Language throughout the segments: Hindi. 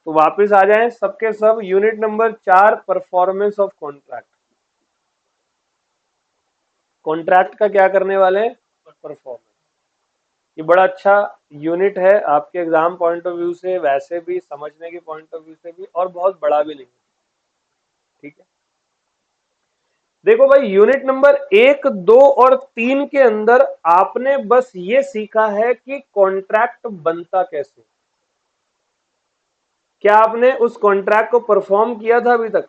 तो वापस आ जाएं सबके सब, unit number 4, performance of contract. Contract का क्या करने वाले हैं? परफॉर्मेंस। ये बड़ा अच्छा यूनिट है आपके एग्जाम पॉइंट ऑफ व्यू से, वैसे भी समझने के पॉइंट ऑफ व्यू से भी, और बहुत बड़ा भी नहीं है। ठीक है, देखो भाई, यूनिट नंबर 1, 2 और 3 के अंदर आपने बस ये सीखा है कि कॉन्ट्रैक्ट बनता कैसे। क्या आपने उस कॉन्ट्रैक्ट को परफॉर्म किया था अभी तक?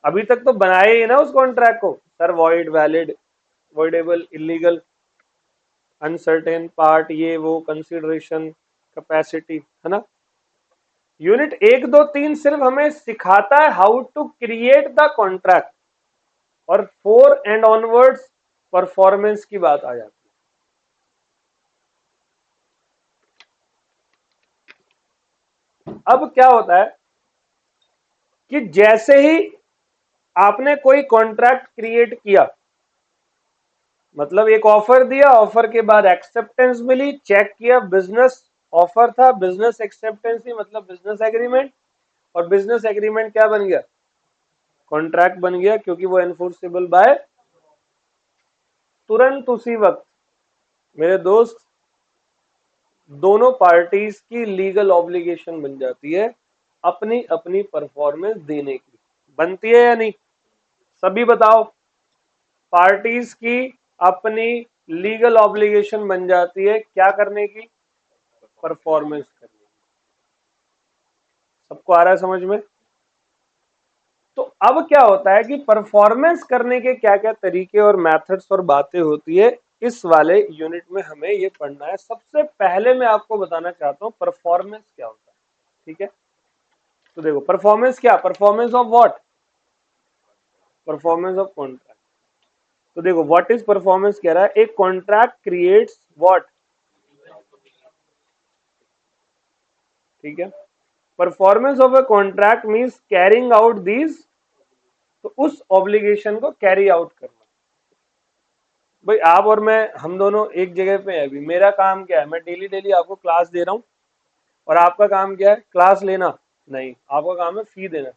अभी तक तो बनाए ही ना उस कॉन्ट्रैक्ट को, sir void, valid, voidable, illegal, uncertain part, ये वो, कंसिडरेशन, कैपेसिटी, है ना। यूनिट 1, 2, 3 सिर्फ हमें सिखाता है how to create the contract, और 4 एंड ऑनवर्ड्स परफॉर्मेंस की बात आ जाती है। अब क्या होता है कि जैसे ही आपने कोई कॉन्ट्रैक्ट क्रिएट किया, मतलब एक ऑफर दिया, ऑफर के बाद एक्सेप्टेंस मिली, चेक किया, बिजनेस ऑफर था, बिजनेस एक्सेप्टेंस थी, मतलब बिजनेस एग्रीमेंट, और बिजनेस एग्रीमेंट क्या बन गया? कॉन्ट्रैक्ट बन गया, क्योंकि वो एनफोर्सेबल बाय। तुरंत उसी वक्त मेरे दोस्त दोनों पार्टीज की लीगल ऑब्लिगेशन बन जाती है अपनी अपनी परफॉर्मेंस देने की। बनती है या नहीं? सभी बताओ। पार्टीज की अपनी लीगल ऑब्लिगेशन बन जाती है क्या करने की? परफॉर्मेंस करने की। सबको आ रहा है समझ में? तो अब क्या होता है कि परफॉर्मेंस करने के क्या क्या तरीके और मेथड्स और बातें होती है, इस वाले यूनिट में हमें ये पढ़ना है। सबसे पहले मैं आपको बताना चाहता हूं परफॉर्मेंस क्या होता है। ठीक है, तो देखो परफॉर्मेंस क्या, performance of what? Performance of contract. तो देखो व्हाट इज परफॉर्मेंस कह रहा है, एक कॉन्ट्रैक्ट क्रिएट्स व्हाट। ठीक है, performance of a contract means carrying out these, तो उस ऑब्लिगेशन को कैरी आउट करना। भाई आप और मैं, हम दोनों एक जगह पे हैं। अभी मेरा काम क्या है, मैं डेली डेली आपको क्लास दे रहा हूं, और आपका काम क्या है? क्लास लेना नहीं, आपका काम है फी देना।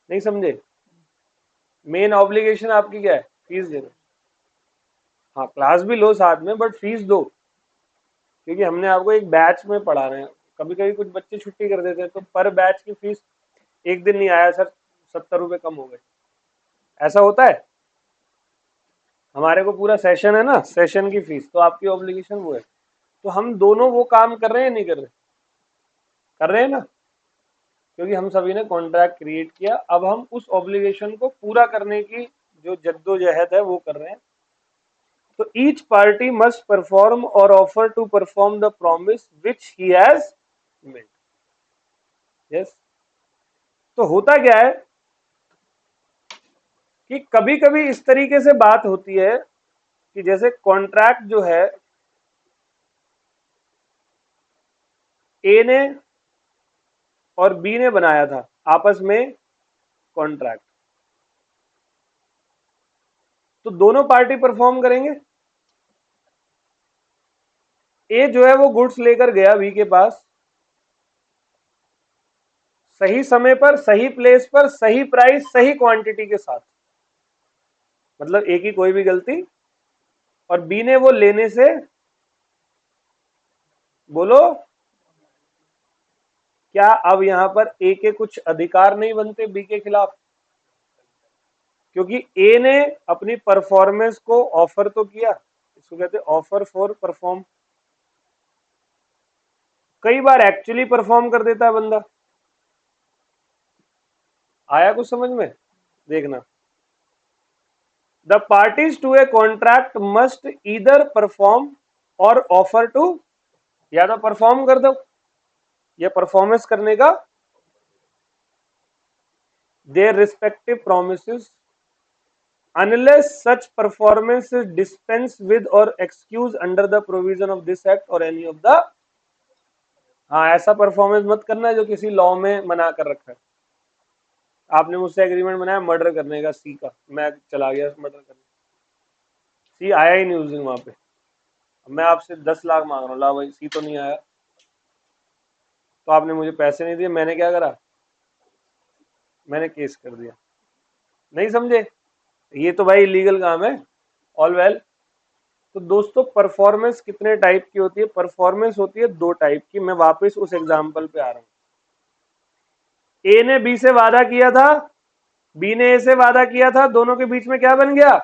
नहीं समझे? मेन ऑब्लिगेशन आपकी क्या है? फीस देना। हाँ, क्लास भी लो साथ में, बट फीस दो, क्योंकि हमने आपको एक बैच में पढ़ा रहे हैं। कभी कभी कुछ बच्चे छुट्टी कर देते हैं, तो पर बैच की फीस, एक दिन नहीं आया सर, 70 रुपए कम हो गए, ऐसा होता है। हमारे को पूरा सेशन है ना, सेशन की फीस, तो आपकी ऑब्लिगेशन वो है। तो हम दोनों वो काम कर रहे हैं नहीं कर रहे? कर रहे हैं ना, क्योंकि हम सभी ने कॉन्ट्रैक्ट क्रिएट किया। अब हम उस ऑब्लिगेशन को पूरा करने की जो जद्दोजहद है वो कर रहे हैं। तो ईच पार्टी मस्ट परफॉर्म और offer to perform the promise which he has made. Yes. तो होता क्या है कि कभी कभी इस तरीके से बात होती है कि जैसे कॉन्ट्रैक्ट जो है, ए ने और बी ने बनाया था आपस में कॉन्ट्रैक्ट, तो दोनों पार्टी परफॉर्म करेंगे। ए जो है वो गुड्स लेकर गया बी के पास, सही समय पर, सही प्लेस पर, सही प्राइस, सही क्वांटिटी के साथ, मतलब ए की कोई भी गलती, और बी ने वो लेने से, बोलो, क्या अब यहां पर ए के कुछ अधिकार नहीं बनते बी के खिलाफ? क्योंकि ए ने अपनी परफॉर्मेंस को ऑफर तो किया, इसको कहते हैं ऑफर फॉर परफॉर्म। कई बार एक्चुअली परफॉर्म कर देता है बंदा। आया कुछ समझ में? देखना, the parties to a contract must either perform और ऑफर टू, या तो परफॉर्म कर दो या परफॉर्मेंस करने का their respective promises, unless such performance is dispensed with or excused under the provision of this act or any of the। हाँ, ऐसा परफॉर्मेंस मत करना जो किसी लॉ में मना कर रखा है। आपने मुझसे एग्रीमेंट बनाया मर्डर करने का, सी का, मैं चला गया मर्डर करने, सी आया ही नहीं उस दिन वहां पे, मैं आपसे 10 लाख मांग रहा हूँ, ला भाई सी तो नहीं आया, तो आपने मुझे पैसे नहीं दिए, मैंने क्या करा, मैंने केस कर दिया। नहीं समझे? ये तो भाई इलीगल काम है। All well. तो दोस्तों परफॉर्मेंस कितने टाइप की होती है? परफॉर्मेंस होती है दो टाइप की। मैं वापस उस एग्जांपल पे आ रहा हूं। ए ने बी से वादा किया था, बी ने ए से वादा किया था, दोनों के बीच में क्या बन गया?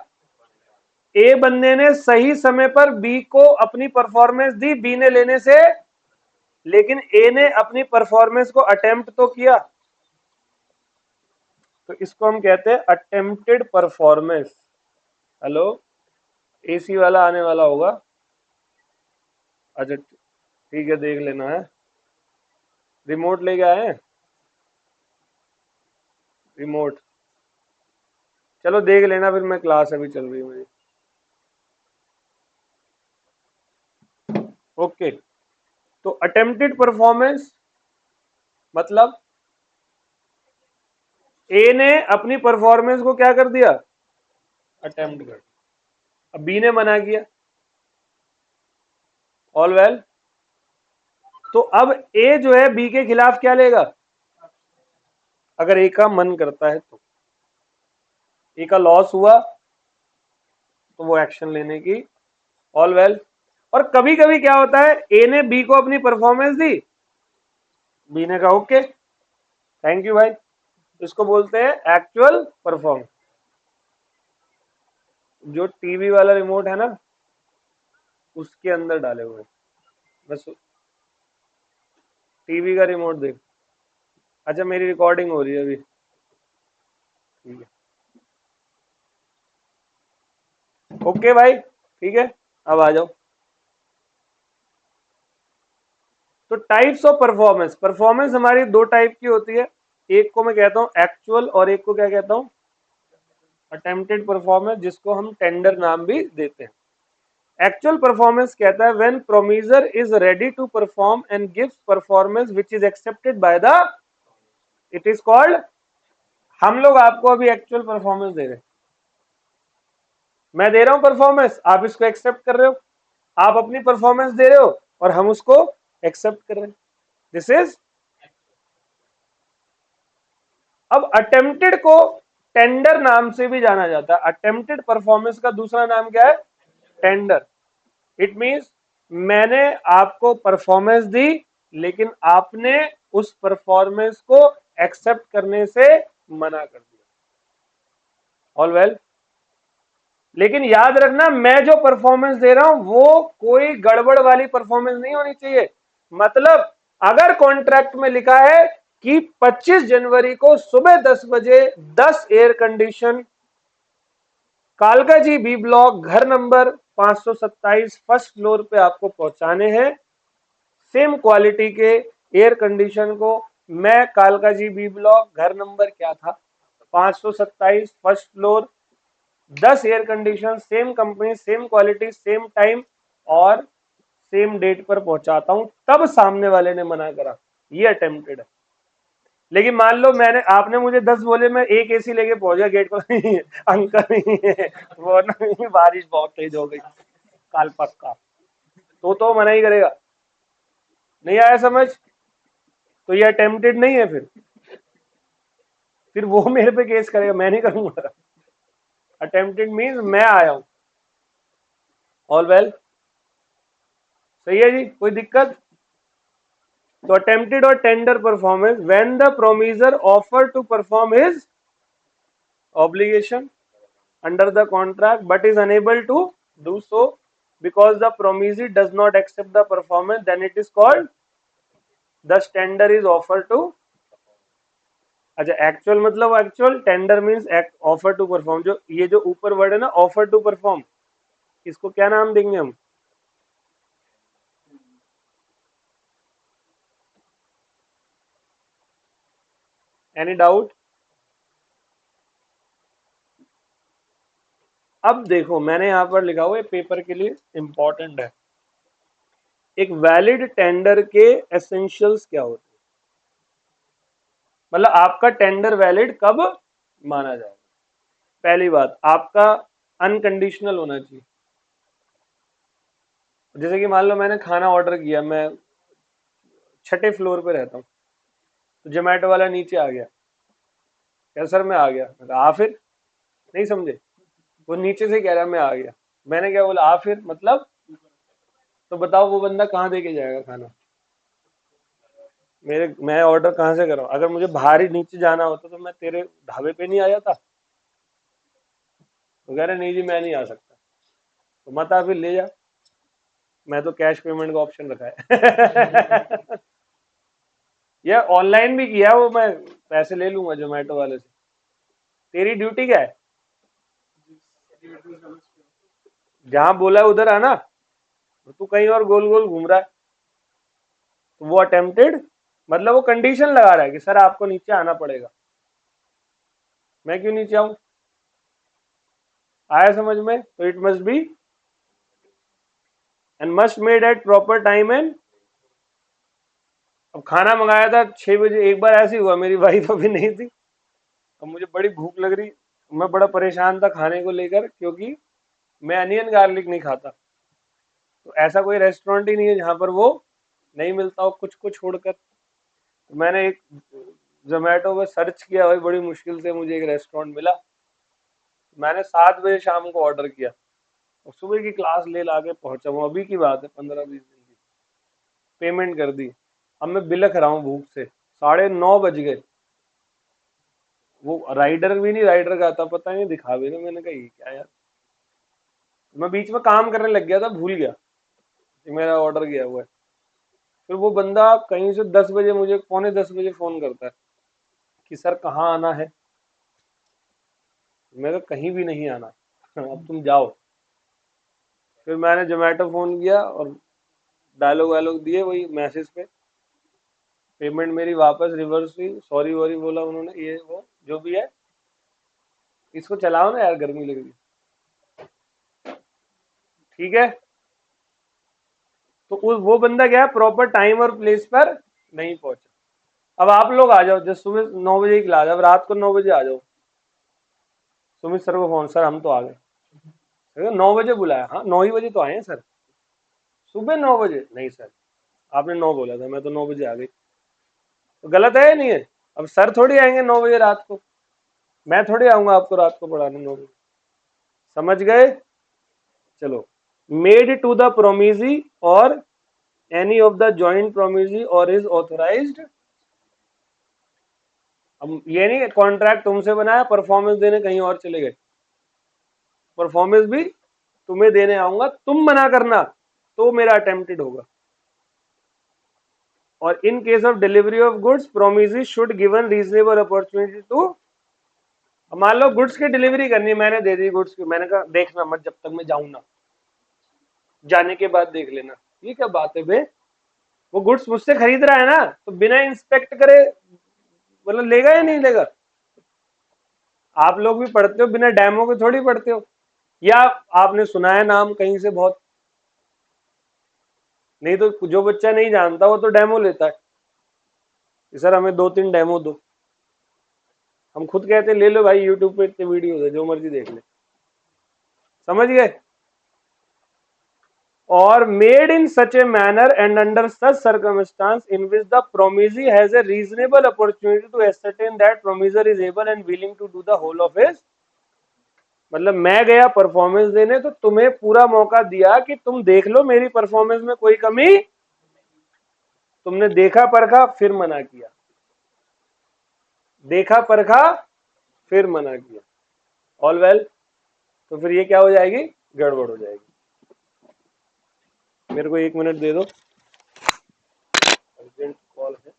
ए बंदे ने सही समय पर बी को अपनी परफॉर्मेंस दी, बी ने लेने से, लेकिन ए ने अपनी परफॉर्मेंस को अटेम्प्ट तो किया। तो इसको हम कहते हैं अटेम्प्टेड परफॉर्मेंस। हेलो, एसी वाला आने वाला होगा। अच्छा ठीक है, देख लेना है। रिमोट लेके आए हैं? रिमोट, चलो देख लेना, फिर मैं क्लास अभी चल रही है मेरी। ओके, तो अटेम्प्टेड परफॉर्मेंस मतलब ए ने अपनी परफॉर्मेंस को क्या कर दिया? अटेम्प्ट कर। अब बी ने मना किया। All well. तो अब ए जो है बी के खिलाफ क्या लेगा? अगर ए का मन करता है तो, ए का लॉस हुआ तो वो एक्शन लेने की। All well. और कभी कभी क्या होता है, ए ने बी को अपनी परफॉर्मेंस दी, बी ने कहा ओके थैंक यू भाई। इसको बोलते हैं एक्चुअल परफॉर्मेंस। जो टीवी वाला रिमोट है ना, उसके अंदर डाले हुए हैं। बस टीवी का रिमोट देख। अच्छा मेरी रिकॉर्डिंग हो रही है अभी, ठीक है। ओके भाई, ठीक है, अब आ जाओ। तो टाइप्स ऑफ परफॉर्मेंस, परफॉर्मेंस हमारी दो टाइप की होती है। एक को मैं कहता हूं एक्चुअल, और एक को क्या कहता हूं? अटेम्प्टेड परफॉर्मेंस, जिसको हम टेंडर नाम भी देते हैं। एक्चुअल परफॉर्मेंस कहता है when promisor is ready to perform and gives performance which is accepted by the, it is called. हम लोग आपको अभी एक्चुअल परफॉर्मेंस दे रहे हैं। मैं दे रहा हूं परफॉर्मेंस, आप इसको एक्सेप्ट कर रहे हो। आप अपनी परफॉर्मेंस दे रहे हो और हम उसको एक्सेप्ट कर रहे हैं। This is. अब अटेम्प्टेड को टेंडर नाम से भी जाना जाता है। अटेम्प्टेड परफॉर्मेंस का दूसरा नाम क्या है? टेंडर। इट मींस मैंने आपको परफॉर्मेंस दी, लेकिन आपने उस परफॉर्मेंस को एक्सेप्ट करने से मना कर दिया। All well. लेकिन याद रखना, मैं जो परफॉर्मेंस दे रहा हूं वो कोई गड़बड़ वाली परफॉर्मेंस नहीं होनी चाहिए। मतलब अगर कॉन्ट्रैक्ट में लिखा है कि 25 जनवरी को सुबह 10 बजे 10 एयर कंडीशन कालका जी बी ब्लॉक घर नंबर 527 फर्स्ट फ्लोर पे आपको पहुंचाने हैं, सेम क्वालिटी के एयर कंडीशन को, मैं कालका जी बी ब्लॉक घर नंबर क्या था, 527 first floor, 10 air condition same company same quality same time और सेम डेट पर पहुंचाता हूं, तब सामने वाले ने मना करा, ये अटेम्प्टेड है। लेकिन मान लो मैंने, आपने मुझे 10 बोले, मैं एक एसी लेके पहुंच गया गेट पर अंकल नहीं है वो नहीं, बारिश बहुत तेज हो गई काल पक्का, तो मना ही करेगा। नहीं आया समझ? तो ये अटेम्प्टेड नहीं है। फिर वो मेरे पे केस करेगा, मैं नहीं करूंगा। अटेम्प्टेड मीन्स मैं आया हूं। ऑल वेल, सही है जी, कोई दिक्कत? तो अटेम्प्टेड और tender performance when the promiser offer to perform his obligation under the contract but is unable to do so because the promisee does not accept the performance, then it is called the tender is offered to। अच्छा एक्चुअल मतलब actual, tender means offer to perform. जो ये जो ऊपर वर्ड है ना ऑफर टू परफॉर्म, इसको क्या नाम देंगे हम? Any doubt? अब देखो मैंने यहां पर लिखा हुआ है, पेपर के लिए इंपॉर्टेंट है, एक वैलिड टेंडर के एसेंशियल्स क्या होते हैं। मतलब आपका टेंडर वैलिड कब माना जाएगा? पहली बात, आपका अनकंडीशनल होना चाहिए। जैसे कि मान लो मैंने खाना ऑर्डर किया, मैं 6ठे फ्लोर पे रहता हूँ। तो जोमेटो वाला नीचे आ गया, क्या सर मैं आ गया। मैं कहा, आ फिर, नहीं समझे। वो नीचे से कह रहा मैं आ गया। मैंने क्या बोला, आ फिर मतलब। तो बताओ वो बंदा कहाँ दे के जाएगा खाना? मैं ऑर्डर कहाँ से कराऊं? अगर मुझे बाहर ही नीचे जाना होता तो मैं तेरे ढाबे पे नहीं आ जाता। तो कह रहे नहीं जी मैं नहीं आ सकता। तो मत आ फिर, ले जा। मैं तो कैश पेमेंट का ऑप्शन रखा है। या ऑनलाइन भी किया, वो मैं पैसे ले लूंगा जोमेटो वाले से। तेरी ड्यूटी क्या है? जहां बोला है उधर आना। तो तू कहीं और गोल गोल घूम रहा है। तो वो अटेम्प्टेड, मतलब वो कंडीशन लगा रहा है कि सर आपको नीचे आना पड़ेगा। मैं क्यों नीचे आऊं? आया समझ में? तो it must be and must made at proper time and. अब खाना मंगाया था 6 बजे, एक बार ऐसे ही हुआ, मेरी वाइफ अभी नहीं थी। अब मुझे बड़ी भूख लग रही, मैं बड़ा परेशान था खाने को लेकर, क्योंकि मैं अनियन गार्लिक नहीं खाता। तो ऐसा कोई रेस्टोरेंट ही नहीं है जहां पर वो नहीं मिलता हो कुछ को छोड़कर। तो मैंने एक जोमेटो पे सर्च किया, भाई बड़ी मुश्किल से मुझे एक रेस्टोरेंट मिला। मैंने 7 बजे शाम को ऑर्डर किया और सुबह की क्लास ले ला के पहुंचा हूँ, अभी की बात है, 15-20 दिन की। पेमेंट कर दी। अब मैं बिलख रहा हूँ भूख से, 9:30 बज गए। वो राइडर भी नहीं, राइडर का था पता नहीं, दिखा भी नहीं। मैंने कहा ये क्या यार। मैं बीच में काम करने लग गया था, भूल गया कि मेरा ऑर्डर गया हुआ है। फिर वो बंदा कहीं से 10 बजे मुझे, पौने 10 बजे फोन करता है कि सर कहाँ आना है। मैं कहा कहीं भी नहीं आना। अब तुम जाओ। फिर मैंने जोमेटो फोन किया और डायलॉग वायलॉग दिए वही मैसेज पे। पेमेंट मेरी वापस रिवर्स हुई, सॉरी वॉरी बोला उन्होंने, ये वो जो भी है। इसको चलाओ ना यार, गर्मी लग रही। ठीक है। तो वो बंदा गया प्रॉपर टाइम और प्लेस पर नहीं पहुंचा। अब आप लोग आ जाओ, जब सुबह 9 बजे की क्लास, अब रात को 9 बजे आ जाओ। सुमित सर को फोन, सर हम तो आ गए। 9 बजे बुलाया, हाँ 9 ही बजे तो आए हैं सर। सुबह 9 बजे नहीं सर, आपने 9 बोला था, मैं तो 9 बजे आ गई। तो गलत है या नहीं है? अब सर थोड़ी आएंगे 9 बजे रात को, मैं थोड़ी आऊंगा आपको रात को पढ़ाने 9 बजे। समझ गए? चलो। मेड टू द प्रोमिजी और एनी ऑफ द ज्वाइंट प्रोमिजी और इज ऑथोराइज्ड। अब ये नहीं कॉन्ट्रैक्ट तुमसे बनाया, परफॉर्मेंस देने कहीं और चले गए। परफॉर्मेंस भी तुम्हें देने आऊंगा, तुम मना करना तो मेरा अटेम्प्टेड होगा। और in case of delivery of goods promise should given reasonable opportunity to. मान लो गुड्स की डिलीवरी करनी है, मैंने दे दी गुड्स की, मैंने कहा देखना मत जब तक मैं जाऊं ना, जाने के बाद देख लेना। ये क्या बात है बे? वो गुड्स मुझसे खरीद रहा है ना, तो बिना इंस्पेक्ट करे मतलब लेगा या नहीं लेगा? आप लोग भी पढ़ते हो, बिना डेमो के थोड़ी पढ़ते हो। या आपने सुना है नाम कहीं से बहुत? नहीं तो जो बच्चा नहीं जानता वो तो डेमो लेता है कि सर हमें 2-3 डेमो दो। हम खुद कहते ले लो भाई, यूट्यूब पे इतने वीडियो है, जो मर्जी देख ले। समझ गए? और made in such a manner and under such circumstances in which the promisee has a reasonable opportunity to ascertain that promisor is able and willing to do the whole of his. मतलब मैं गया परफॉर्मेंस देने तो तुम्हें पूरा मौका दिया कि तुम देख लो मेरी परफॉर्मेंस में कोई कमी। तुमने देखा परखा फिर मना किया, देखा परखा फिर मना किया। All well. तो फिर ये क्या हो जाएगी? गड़बड़ हो जाएगी। मेरे को 1 मिनट दे दो, अर्जेंट कॉल है।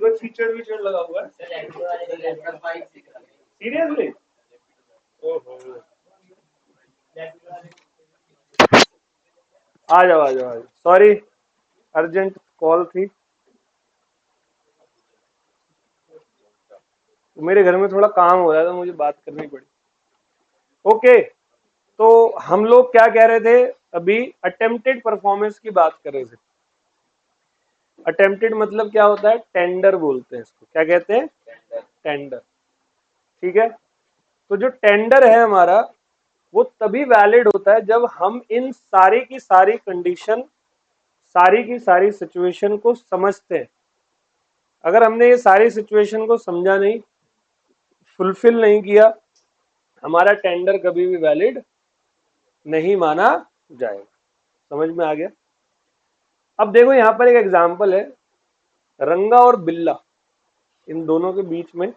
पूरा कीचड़ विचड़ लगा हुआ है सीरियसली। ओहो, आ जाओ आ जाओ आ जाओ, सॉरी अर्जेंट कॉल थी। मेरे घर में थोड़ा काम हो रहा था, मुझे बात करनी पड़ी। ओके, तो हम लोग क्या कह रहे थे अभी? अटेम्प्टेड परफॉर्मेंस की बात कर रहे थे। अटेम्प्टेड मतलब क्या होता है? टेंडर बोलते हैं इसको। क्या कहते हैं? टेंडर। ठीक है, तो जो टेंडर है हमारा वो तभी वैलिड होता है जब हम इन सारी की सारी कंडीशन, सारी की सारी सिचुएशन को समझते हैं। अगर हमने ये सारी सिचुएशन को समझा नहीं, फुलफिल नहीं किया, हमारा टेंडर कभी भी वैलिड नहीं माना जाएगा। समझ में आ गया? अब देखो यहां पर एक एग्जांपल है, रंगा और बिल्ला, इन दोनों के बीच में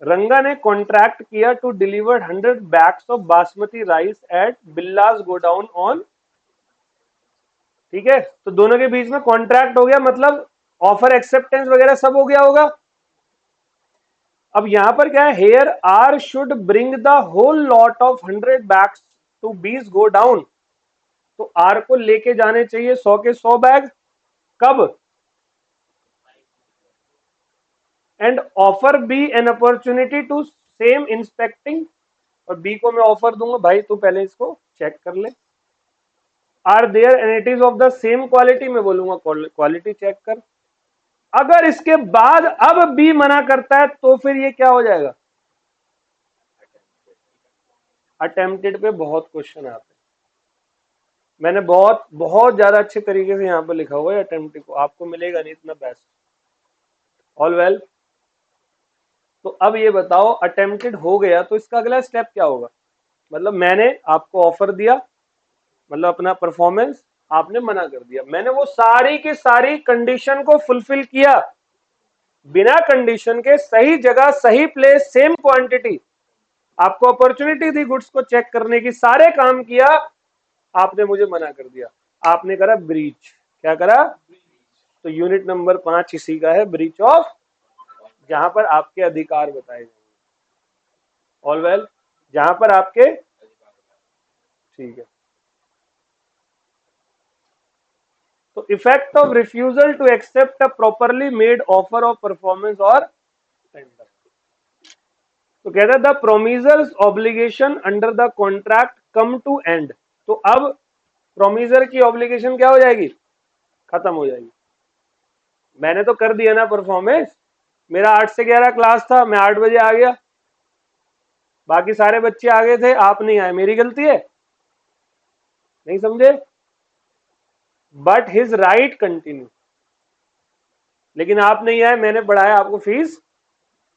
रंगा ने कॉन्ट्रैक्ट किया to deliver 100 bags of basmati rice at Billas godown on. ठीक है, तो दोनों के बीच में कॉन्ट्रैक्ट हो गया, मतलब ऑफर एक्सेप्टेंस वगैरह सब हो गया होगा। अब यहां पर क्या है, here are should bring the whole lot of 100 bags to B's go down. तो आर को लेके जाने चाहिए 100 के 100 बैग। कब? And offer B an opportunity to same inspecting. और बी को मैं ऑफर दूंगा, भाई तू पहले इसको चेक कर ले। Are there and it is of the same quality, मैं बोलूंगा क्वालिटी चेक कर। अगर इसके बाद अब बी मना करता है तो फिर ये क्या हो जाएगा? अटेम्प्टेड पे बहुत क्वेश्चन आते हैं, मैंने बहुत बहुत ज्यादा अच्छे तरीके से यहां पर लिखा हुआ है अटेम्प्टेड को, आपको मिलेगा नहीं इतना बेस्ट। ऑल वेल, तो अब ये बताओ अटेम्प्टेड हो गया तो इसका अगला स्टेप क्या होगा? मतलब मैंने आपको ऑफर दिया, मतलब अपना परफॉर्मेंस, आपने मना कर दिया, मैंने वो सारी की सारी कंडीशन को फुलफिल किया, बिना कंडीशन के सही जगह सही प्लेस सेम क्वांटिटी, आपको अपॉर्चुनिटी दी गुड्स को चेक करने की, सारे काम किया, आपने मुझे मना कर दिया, आपने करा ब्रीच। क्या करा? तो यूनिट नंबर 5 इसी का है, ब्रीच ऑफ, जहां पर आपके अधिकार बताए जाएंगे। ऑल वेल, जहां पर आपके, ठीक है। तो effect of refusal to accept a properly made offer of performance और टेंडर। तो कहता है the promisor's obligation under the contract come to end. तो अब प्रोमिजर की ऑब्लिगेशन क्या हो जाएगी? खत्म हो जाएगी। मैंने तो कर दिया ना परफॉर्मेंस, मेरा 8 से 11 क्लास था, मैं 8 बजे आ गया, बाकी सारे बच्चे आ गए थे, आप नहीं आए, मेरी गलती है? नहीं समझे? बट हिज राइट कंटिन्यू, लेकिन आप नहीं आए, मैंने पढ़ाया, आपको फीस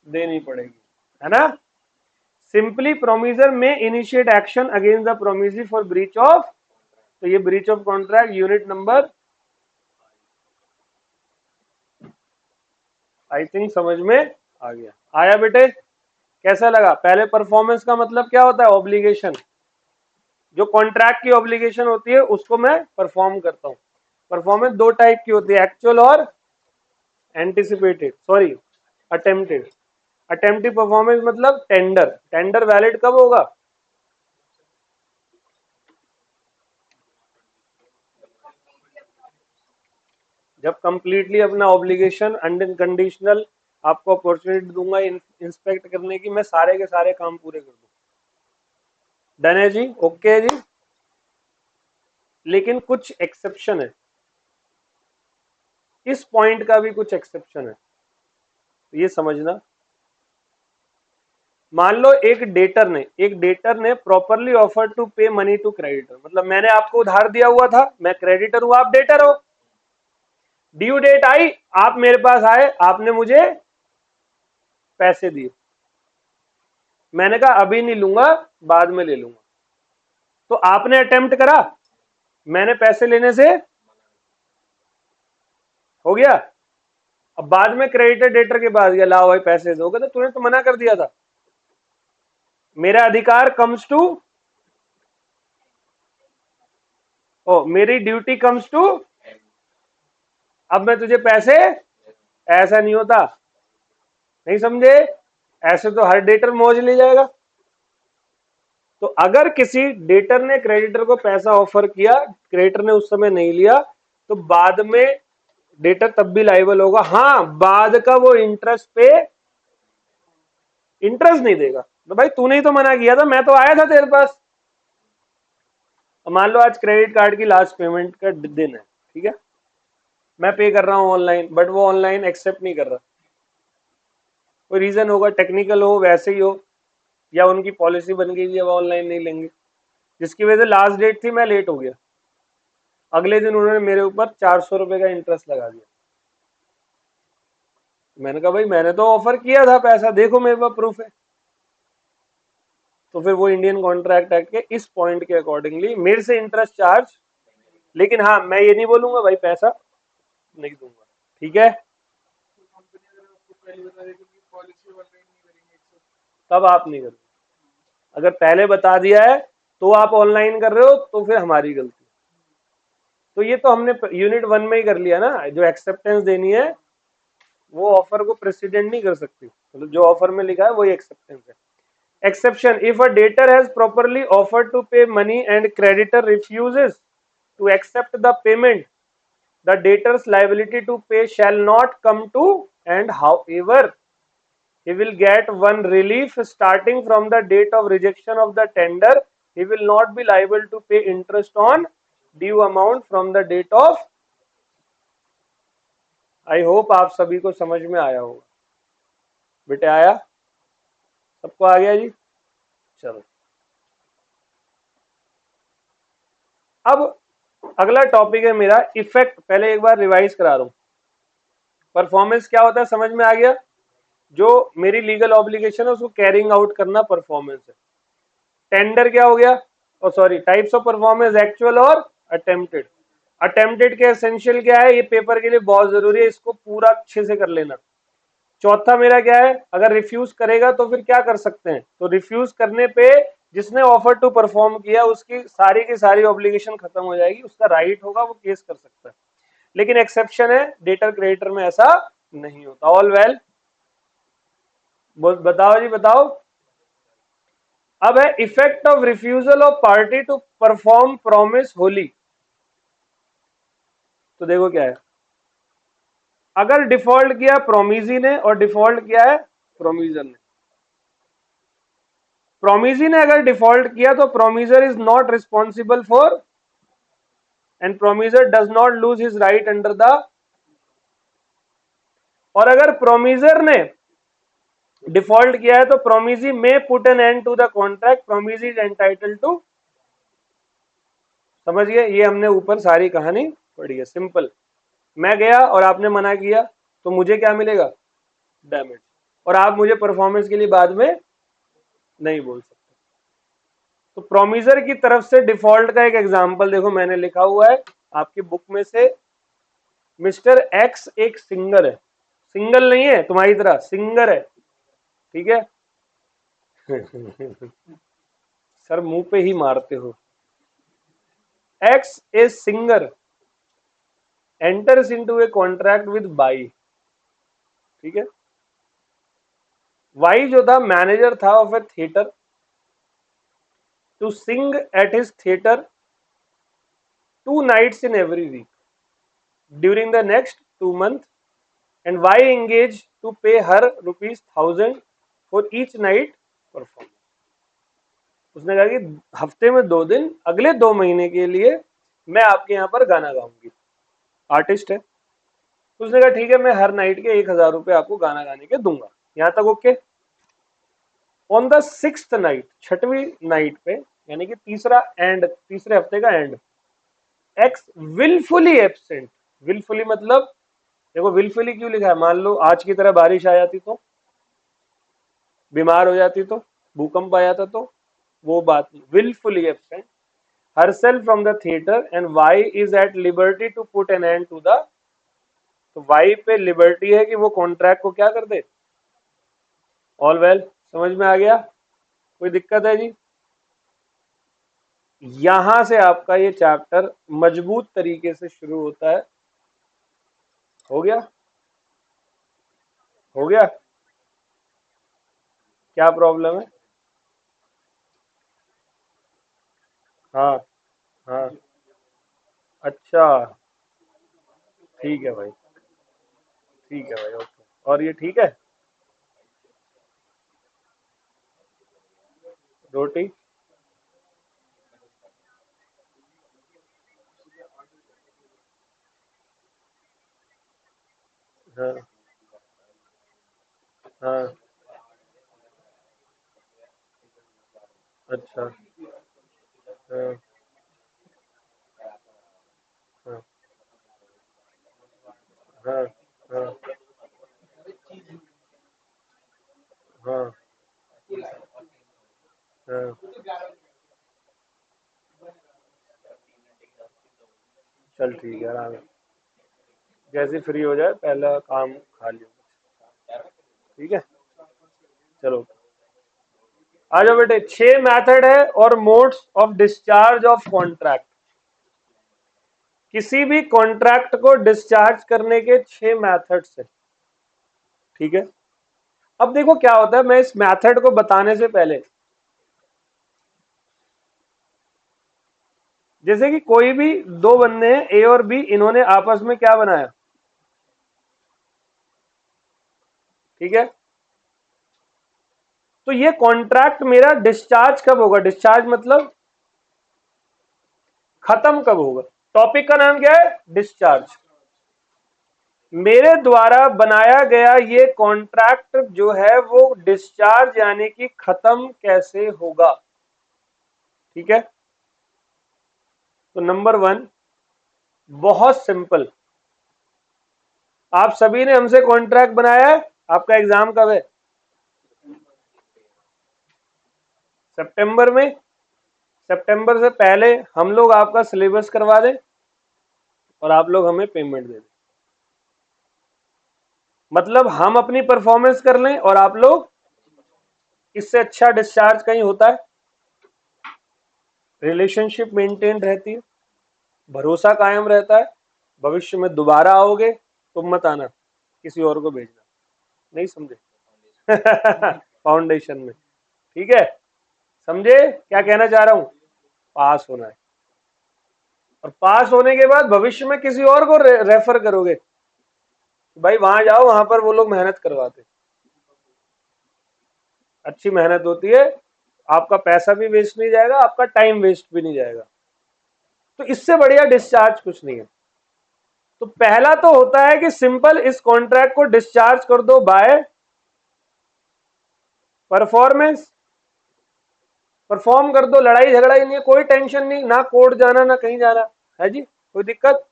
देनी पड़ेगी, है ना? सिंपली प्रोमिजर में initiate action against the promissory for breach of. तो ये breach of contract unit number, I think समझ में आ गया। आया बेटे? कैसा लगा? पहले परफॉर्मेंस का मतलब क्या होता है? ऑब्लिगेशन। जो कॉन्ट्रैक्ट की ऑब्लिगेशन होती है उसको मैं परफॉर्म करता हूं। परफॉर्मेंस दो टाइप की होती है, एक्चुअल और एंटिसिपेटेड, सॉरी अटेम्प्टेड। अटेम्प्टिव परफॉर्मेंस मतलब टेंडर। टेंडर वैलिड कब होगा? जब कंप्लीटली अपना ऑब्लिगेशन अनकंडीशनल, आपको अपॉर्चुनिटी दूंगा इंस्पेक्ट करने की, मैं सारे के सारे काम पूरे कर दूं। डन है जी? ओके है जी? लेकिन कुछ एक्सेप्शन है, इस पॉइंट का भी कुछ एक्सेप्शन है, तो ये समझना। मान लो एक डेटर ने प्रॉपरली ऑफर टू पे मनी टू क्रेडिटर, मतलब मैंने आपको उधार दिया हुआ था, मैं क्रेडिटर हूं, आप डेटर हो। ड्यू डेट आई, आप मेरे पास आए, आपने मुझे पैसे दिए, मैंने कहा अभी नहीं लूंगा, बाद में ले लूंगा। तो आपने अटेम्प्ट करा, मैंने पैसे लेने से हो गया। अब बाद में क्रेडिटर डेटर के पास गया, लाओ भाई पैसे दोगे, तो तूने तो मना कर दिया था। मेरा अधिकार कम्स टू, ओ मेरी ड्यूटी कम्स टू, अब मैं तुझे पैसे, ऐसा नहीं होता, नहीं समझे? ऐसे तो हर डेटर मौज ले जाएगा। तो अगर किसी डेटर ने क्रेडिटर को पैसा ऑफर किया, क्रेडिटर ने उस समय नहीं लिया, तो बाद में डेटर तब भी लायबल होगा। हाँ, बाद का वो इंटरेस्ट पे इंटरेस्ट नहीं देगा, तो भाई तूने ही तो मना किया था, मैं तो आया था तेरे पास। मान लो आज क्रेडिट कार्ड की लास्ट पेमेंट का दिन है, ठीक है, मैं पे कर रहा हूं ऑनलाइन, बट वो ऑनलाइन एक्सेप्ट नहीं कर रहा, कोई रीजन होगा, टेक्निकल हो, वैसे ही हो, या उनकी पॉलिसी बन गई है, वो ऑनलाइन नहीं लेंगे, जिसकी वजह से लास्ट डेट थी, मैं लेट हो गया, अगले दिन उन्होंने मेरे ऊपर 400 रुपए का इंटरेस्ट लगा दिया। मैंने कहा भाई मैंने तो ऑफर किया था पैसा, देखो मेरे पास प्रूफ है। तो फिर वो इंडियन कॉन्ट्रैक्ट एक्ट के इस पॉइंट के अकॉर्डिंगली मेरे से इंटरेस्ट चार्ज, लेकिन हाँ मैं ये नहीं बोलूंगा भाई पैसा नहीं दूंगा, ठीक है। तब आप नहीं कर। अगर पहले बता दिया है तो आप ऑनलाइन कर रहे हो तो फिर हमारी गलती। तो ये तो हमने यूनिट 1 में ही कर लिया ना, जो एक्सेप्टेंस देनी है वो ऑफर को प्रेसिडेंट नहीं कर सकती, मतलब जो ऑफर में लिखा है वही एक्सेप्टेंस है। Exception: if a debtor has properly offered to pay money and creditor refuses to accept the payment, the debtor's liability to pay shall not come to end. However, he will get one relief starting from the date of rejection of the tender. He will not be liable to pay interest on due amount from the date of. I hope आप सभी को समझ में आया होगा। बेटे आया? सबको आ गया जी? चलो, अब अगला टॉपिक है मेरा इफेक्ट। पहले एक बार रिवाइज करा दूं। परफॉर्मेंस क्या होता है समझ में आ गया? जो मेरी लीगल ऑब्लिगेशन है उसको कैरिंग आउट करना परफॉर्मेंस है। टेंडर क्या हो गया? और sorry, types of performance actual और अटेम्प्टेड। अटेम्प्टेड के एसेंशियल क्या है, ये पेपर के लिए बहुत जरूरी है, इसको पूरा अच्छे से कर लेना। चौथा मेरा क्या है, अगर रिफ्यूज करेगा तो फिर क्या कर सकते हैं, तो रिफ्यूज करने पे जिसने ऑफर टू परफॉर्म किया उसकी सारी की सारी ऑब्लिगेशन खत्म हो जाएगी, उसका राइट होगा, वो केस कर सकता है। लेकिन एक्सेप्शन है, डेटर क्रेडिटर में ऐसा नहीं होता। All well? बताओ जी बताओ। अब है effect of refusal of party to perform promise wholly. तो देखो क्या है, अगर डिफॉल्ट किया प्रोमिजी ने और डिफॉल्ट किया है प्रोमिजर ने। प्रोमिजी ने अगर डिफॉल्ट किया तो promisor is not responsible for and promisor does not lose his right under the. और अगर प्रोमिजर ने डिफॉल्ट किया है तो प्रोमिजी में put an end to the contract, promisee is entitled to. समझ गए? ये हमने ऊपर सारी कहानी पढ़ी है, सिंपल। मैं गया और आपने मना किया तो मुझे क्या मिलेगा? डैमेज। और आप मुझे परफॉर्मेंस के लिए बाद में नहीं बोल सकते। तो प्रोमिजर की तरफ से डिफॉल्ट का एक एग्जांपल देखो मैंने लिखा हुआ है आपकी बुक में से। मिस्टर एक्स एक सिंगर है, सिंगल नहीं है तुम्हारी तरह, सिंगर है, ठीक है। सर मुंह पे ही मारते हो। X a singer enters into a contract with Y, ठीक है। वाई जो था मैनेजर था of a theatre to sing at his theatre 2 nights in every week during the next 2 months, and Y engaged to pay her ₹1,000 for each night performance. उसने कहा कि हफ्ते में 2 दिन अगले 2 महीने के लिए मैं आपके यहाँ पर गाना गाऊंगी। आर्टिस्ट है, उसने कहा ठीक है मैं हर नाइट के ₹1,000 आपको गाना गाने के दूंगा। यहाँ तक okay. On the 6th night, 6वीं नाइट पे, यानी कि तीसरा एंड, तीसरे हफ्ते का end, X wilfully absent. Wilfully मतलब देखो विलफुली क्यों लिखा है, मान लो आज की तरह बारिश आ जाती तो, बीमार हो जाती तो, भूकंप आ जाता तो, वो बात नहीं। Wilfully absent herself from the theater and Y is at liberty to put an end to the। तो Y पे लिबर्टी है कि वो कॉन्ट्रैक्ट को क्या कर दे। All well? समझ में आ गया? कोई दिक्कत है जी? यहां से आपका ये चैप्टर मजबूत तरीके से शुरू होता है। हो गया? हो गया? क्या प्रॉब्लम है? हाँ हाँ, अच्छा, ठीक है भाई, ठीक है भाई, ओके। और ये ठीक है? रोटी? हाँ हाँ, अच्छा, हाँ हाँ हाँ हाँ हाँ हाँ, चल ठीक है, आराम से। जैसे फ्री हो जाए पहला काम खा लियो, ठीक है। चलो। आ जाओ बेटे, 6 मेथड है और modes of discharge of contract. किसी भी कॉन्ट्रैक्ट को डिस्चार्ज करने के 6 मेथड्स है, ठीक है। अब देखो क्या होता है, मैं इस मेथड को बताने से पहले, जैसे कि कोई भी दो बंदे हैं ए और बी, इन्होंने आपस में क्या बनाया, ठीक है। तो ये कॉन्ट्रैक्ट मेरा डिस्चार्ज कब होगा, डिस्चार्ज मतलब खत्म कब होगा। टॉपिक का नाम क्या है, डिस्चार्ज। मेरे द्वारा बनाया गया ये कॉन्ट्रैक्ट जो है वो डिस्चार्ज यानी कि खत्म कैसे होगा, ठीक है। तो नंबर 1, बहुत सिंपल। आप सभी ने हमसे कॉन्ट्रैक्ट बनाया है, आपका एग्जाम कब है, सितंबर में। सितंबर से पहले हम लोग आपका सिलेबस करवा दें और आप लोग हमें पेमेंट दे दें, मतलब हम अपनी परफॉर्मेंस कर लें और आप लोग, इससे अच्छा डिस्चार्ज कहीं होता है। रिलेशनशिप मेंटेन रहती है, भरोसा कायम रहता है। भविष्य में दोबारा आओगे तुम मत आना, किसी और को भेजना, नहीं समझे। फाउंडेशन में, ठीक है। समझे क्या कहना चाह रहा हूं, पास होना है। और पास होने के बाद भविष्य में किसी और को रेफर करोगे, भाई वहां जाओ, वहां पर वो लोग मेहनत करवाते, अच्छी मेहनत होती है, आपका पैसा भी वेस्ट नहीं जाएगा, आपका टाइम वेस्ट भी नहीं जाएगा। तो इससे बढ़िया डिस्चार्ज कुछ नहीं है। तो पहला तो होता है कि सिंपल इस कॉन्ट्रैक्ट को डिस्चार्ज कर दो बाय परफॉर्मेंस। परफॉर्म कर दो, लड़ाई झगड़ा ही नहीं है, कोई टेंशन नहीं, ना कोर्ट जाना ना कहीं जाना है जी, कोई दिक्कत।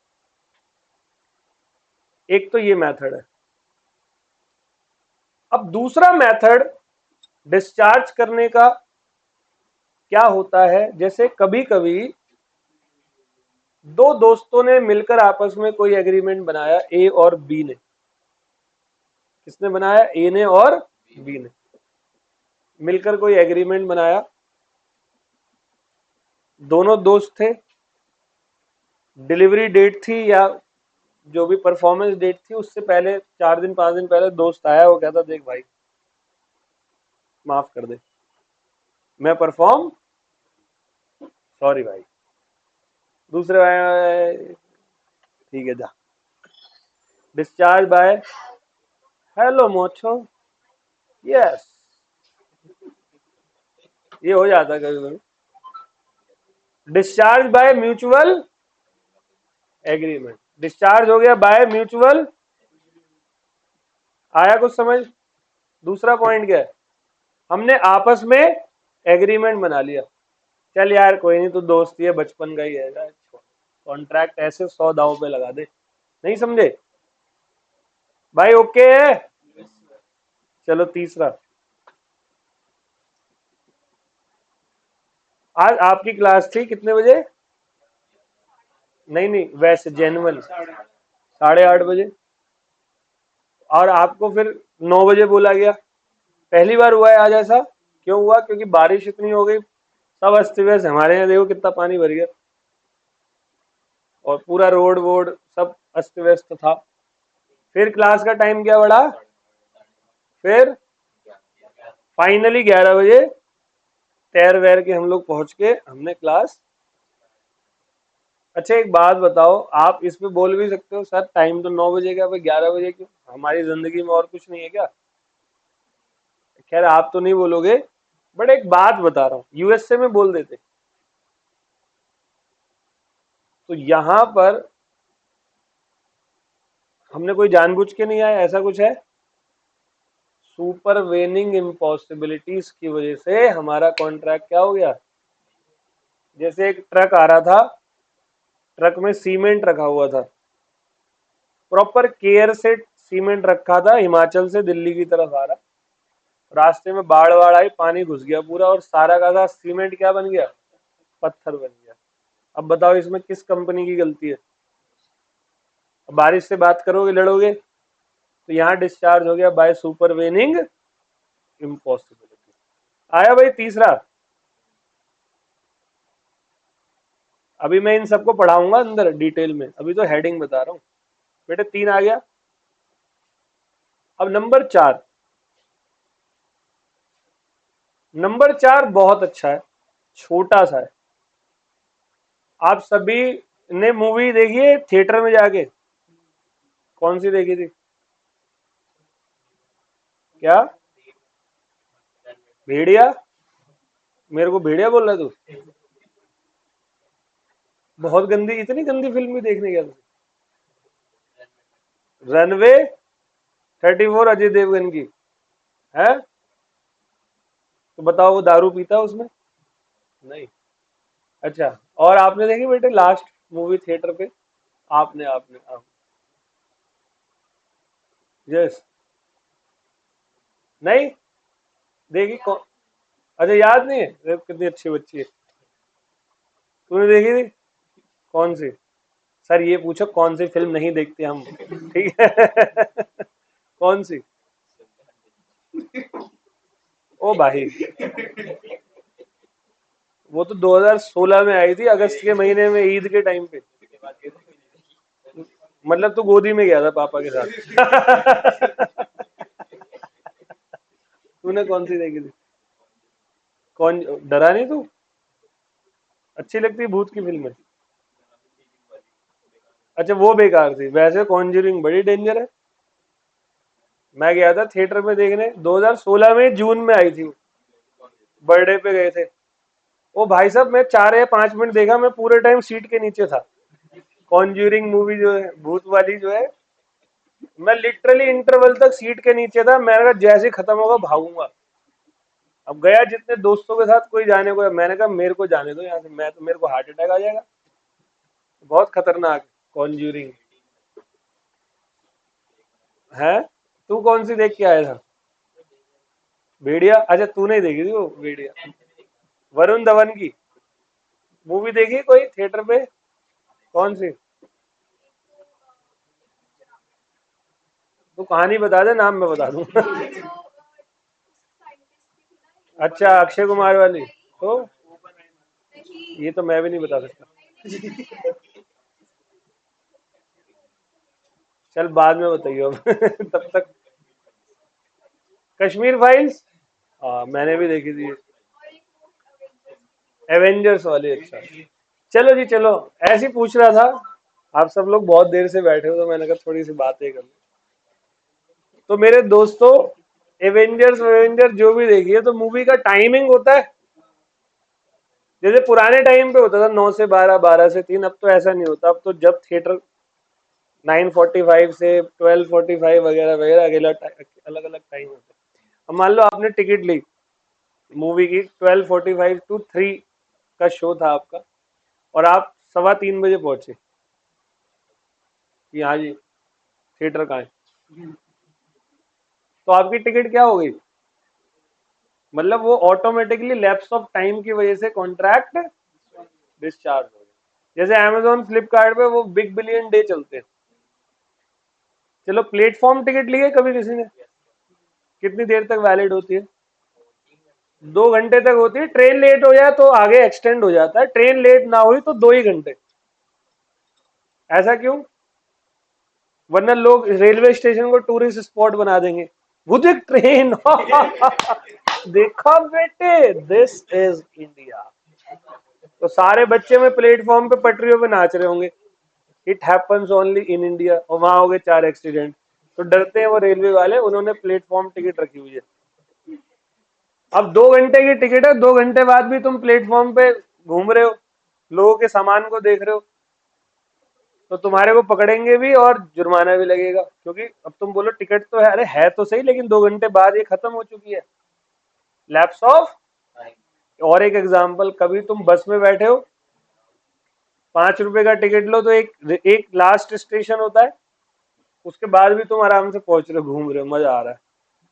एक तो ये मेथड है। अब दूसरा मेथड डिस्चार्ज करने का क्या होता है, जैसे कभी कभी दो दोस्तों ने मिलकर आपस में कोई एग्रीमेंट बनाया, ए और बी ने। किसने बनाया, ए ने और बी ने मिलकर कोई एग्रीमेंट बनाया। दोनों दोस्त थे, डिलीवरी डेट थी या जो भी परफॉर्मेंस डेट थी उससे पहले 4 दिन 5 दिन पहले दोस्त आया, वो कहता देख भाई माफ कर दे, मैं परफॉर्म, सॉरी भाई। दूसरे भाई ठीक है जा, डिस्चार्ज बाय हेलो मोछो, यस, ये हो जाता है कभी कभी। Discharge by mutual agreement, discharge हो गया बाय म्यूचुअल, आया कुछ समझ। दूसरा पॉइंट क्या है, हमने आपस में एग्रीमेंट बना लिया, चल यार कोई नहीं, तो दोस्ती है, बचपन का ही है, कॉन्ट्रैक्ट ऐसे 100 दांव पे लगा दे, नहीं समझे भाई, ओके है। चलो तीसरा, आज आपकी क्लास थी कितने बजे, नहीं नहीं वैसे जेनुअल 8:30 बजे, और आपको फिर 9 बजे बोला गया। पहली बार हुआ है आज ऐसा, क्यों हुआ, क्योंकि बारिश इतनी हो गई, सब अस्त व्यस्त, हमारे यहाँ देखो कितना पानी भर गया और पूरा रोड वोड सब अस्त व्यस्त था। फिर क्लास का टाइम क्या बढ़ा, फिर फाइनली 11 बजे तैर वैर के हम लोग पहुंच के हमने क्लास। अच्छा एक बात बताओ, आप इस पे बोल भी सकते हो सर टाइम तो 9 बजे का, भाई 11 बजे क्यों, हमारी जिंदगी में और कुछ नहीं है क्या। खैर आप तो नहीं बोलोगे, बट एक बात बता रहा हूं, यूएसए में बोल देते। तो यहां पर हमने कोई जानबूझ के नहीं आया, ऐसा कुछ है, सुपरवेनिंग इम्पॉसिबिलिटीज की वजह से हमारा कॉन्ट्रैक्ट क्या हो गया। जैसे एक ट्रक आ रहा था, ट्रक में सीमेंट रखा हुआ था, प्रॉपर केयर से सीमेंट रखा था, हिमाचल से दिल्ली की तरफ आ रहा, रास्ते में बाढ़ वाढ़ आई, पानी घुस गया पूरा और सारा का सारा सीमेंट क्या बन गया, पत्थर बन गया। अब बताओ इसमें किस कंपनी की गलती है। बारिश से बात करोगे लड़ोगे, तो यहाँ डिस्चार्ज हो गया बाय सुपरवेनिंग इम्पॉसिबिलिटी। आया भाई तीसरा। अभी मैं इन सबको पढ़ाऊंगा अंदर डिटेल में, अभी तो हेडिंग बता रहा हूँ। बेटे 3 आ गया। अब नंबर 4। नंबर 4 बहुत अच्छा है, छोटा सा है। आप सभी ने मूवी देखी है थिएटर में जाके? कौन सी देखी थी? क्या? भेड़िया? मेरे को भेड़िया बोल रहा है तू? बहुत गंदी, इतनी गंदी फिल्म भी देखने गया तू? रनवे 34 अजय देवगन की है? तो बताओ वो दारू पीता है उसमें? नहीं। अच्छा, और आपने देखी बेटे लास्ट मूवी थिएटर पे? आपने आप। यस। नहीं देखी कौन? अच्छा याद नहीं है? अरे कितनी अच्छी बच्ची है। तूने देखी थी? कौन सी? सर ये पूछो कौन सी फिल्म नहीं देखते हम, ठीक है? कौन सी? ओ भाई, वो तो 2016 में आई थी, अगस्त के महीने में, ईद के टाइम पे। मतलब तू गोदी में गया था पापा के साथ? तूने कौन सी देखी थी? कौन? डरा नहीं तू? अच्छी लगती है भूत की फिल्में? अच्छा वो बेकार थी, वैसे कॉन्जरिंग बड़ी डेंजर है। मैं गया था थिएटर में देखने 2016 में, जून में आई थी। बर्थडे पे गए थे। ओ भाई साहब, मैं 4 या 5 मिनट देखा, मैं पूरे टाइम सीट के नीचे था। कॉन्ज्यूरिंग मूवी जो है भूत वाली जो है, मैं लिटरली इंटरवल तक सीट के नीचे था। मैंने कहा जैसे ही खत्म होगा भागूंगा। अब गया जितने दोस्तों के साथ, कोई जाने को है, मैंने कहा मेरे को जाने दो यहाँ से, मैं तो, मेरे को हार्ट अटैक आ जाएगा। बहुत खतरनाक कॉन्ज्यूरिंग है। तू कौन सी देख के आया था? भेड़िया? अच्छा तू नहीं देखी थी वो भेड़िया? वरुण धवन की मूवी देखी कोई थिएटर पे? कौन सी? तू कहानी बता दे, नाम मैं बता दूं। अच्छा अक्षय कुमार वाली? तो ये तो मैं भी नहीं बता सकता। चल बाद में बताइए अब। तब तक। कश्मीर फाइल्स? हाँ मैंने भी देखी थी। एवेंजर्स वाली? अच्छा। चलो जी चलो, ऐसे ही पूछ रहा था। आप सब लोग बहुत देर से बैठे हो तो मैंने कहा थोड़ी सी बातें कर लूं। तो मेरे दोस्तों, एवेंजर्स एवेंजर जो भी देखिए, तो मूवी का टाइमिंग होता है। जैसे पुराने टाइम पे होता था 9 से 12, 12 से 3, अब तो ऐसा नहीं होता। अब तो जब थिएटर 9:45 से 12:45 वगैरह वगैरह, अलग अलग टाइम होता है। अब मान लो आपने टिकट ली मूवी की, 12:45 to 3 का शो था आपका, और आप 3:15 बजे पहुंचे कि हाँ जी थिएटर कहाँ है, तो आपकी टिकट क्या हो गई? मतलब वो ऑटोमेटिकली लैप्स ऑफ टाइम की वजह से कॉन्ट्रैक्ट डिस्चार्ज हो गया। जैसे अमेजोन फ्लिपकार्ट पे वो बिग बिलियन डे चलते हैं। चलो प्लेटफॉर्म टिकट लिए कभी किसी ने? कितनी देर तक वैलिड होती है? 2 घंटे तक होती है। ट्रेन लेट हो जाए तो आगे एक्सटेंड हो जाता है, ट्रेन लेट ना हुई तो 2 ही घंटे। ऐसा क्यों? वरना लोग रेलवे स्टेशन को टूरिस्ट स्पॉट बना देंगे। वो देख ट्रेन। देखा बेटे, दिस इज इंडिया। तो सारे बच्चे में प्लेटफॉर्म पे पटरियों पे नाच रहे होंगे। It happens only in India. और वहां हो गए 4 एक्सीडेंट। तो डरते हैं वो रेलवे वाले, उन्होंने प्लेटफॉर्म टिकट रखी हुई है। अब 2 घंटे की टिकट है, 2 घंटे बाद भी तुम प्लेटफॉर्म पे घूम रहे हो, लोगों के सामान को देख रहे हो, तो तुम्हारे को पकड़ेंगे भी और जुर्माना भी लगेगा। क्योंकि अब तुम बोलो टिकट तो है, अरे है तो सही, लेकिन 2 घंटे बाद ये खत्म हो चुकी है। Lapse of. और एक एग्जांपल, कभी तुम बस में बैठे हो, 5 रुपए का टिकट लो, तो एक एक लास्ट स्टेशन होता है, उसके बाद भी तुम आराम से पहुंच रहे हो, घूम रहे हो, मजा आ रहा है,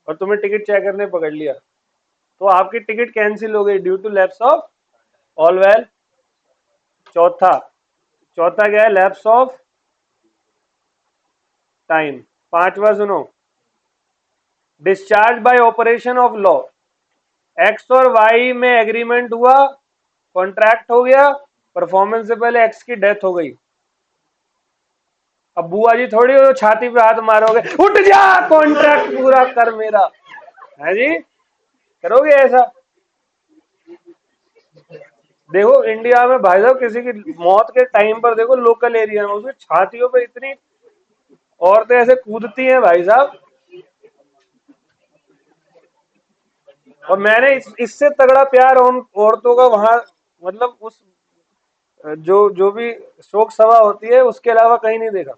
और तुम्हें टिकट चेक करने पकड़ लिया, तो आपकी टिकट कैंसिल हो गई due to lapse of. All well. चौथा, चौथा क्या है? Lapse of time. पांचवा सुनो, discharge by operation of law. X और वाई में एग्रीमेंट हुआ, कॉन्ट्रैक्ट हो गया, परफॉर्मेंस से पहले एक्स की डेथ हो गई। अब बुआ जी थोड़ी हो छाती पे हाथ मारोगे, उठ जा कॉन्ट्रैक्ट पूरा कर मेरा, है जी? करोगे ऐसा? देखो इंडिया में भाई साहब किसी की मौत के टाइम पर देखो लोकल एरिया में उसकी छातियों पे इतनी औरतें ऐसे कूदती हैं भाई साहब। और मैंने इससे तगड़ा प्यार उन औरतों का वहां, मतलब उस जो जो भी शोक सभा होती है उसके अलावा कहीं नहीं देखा।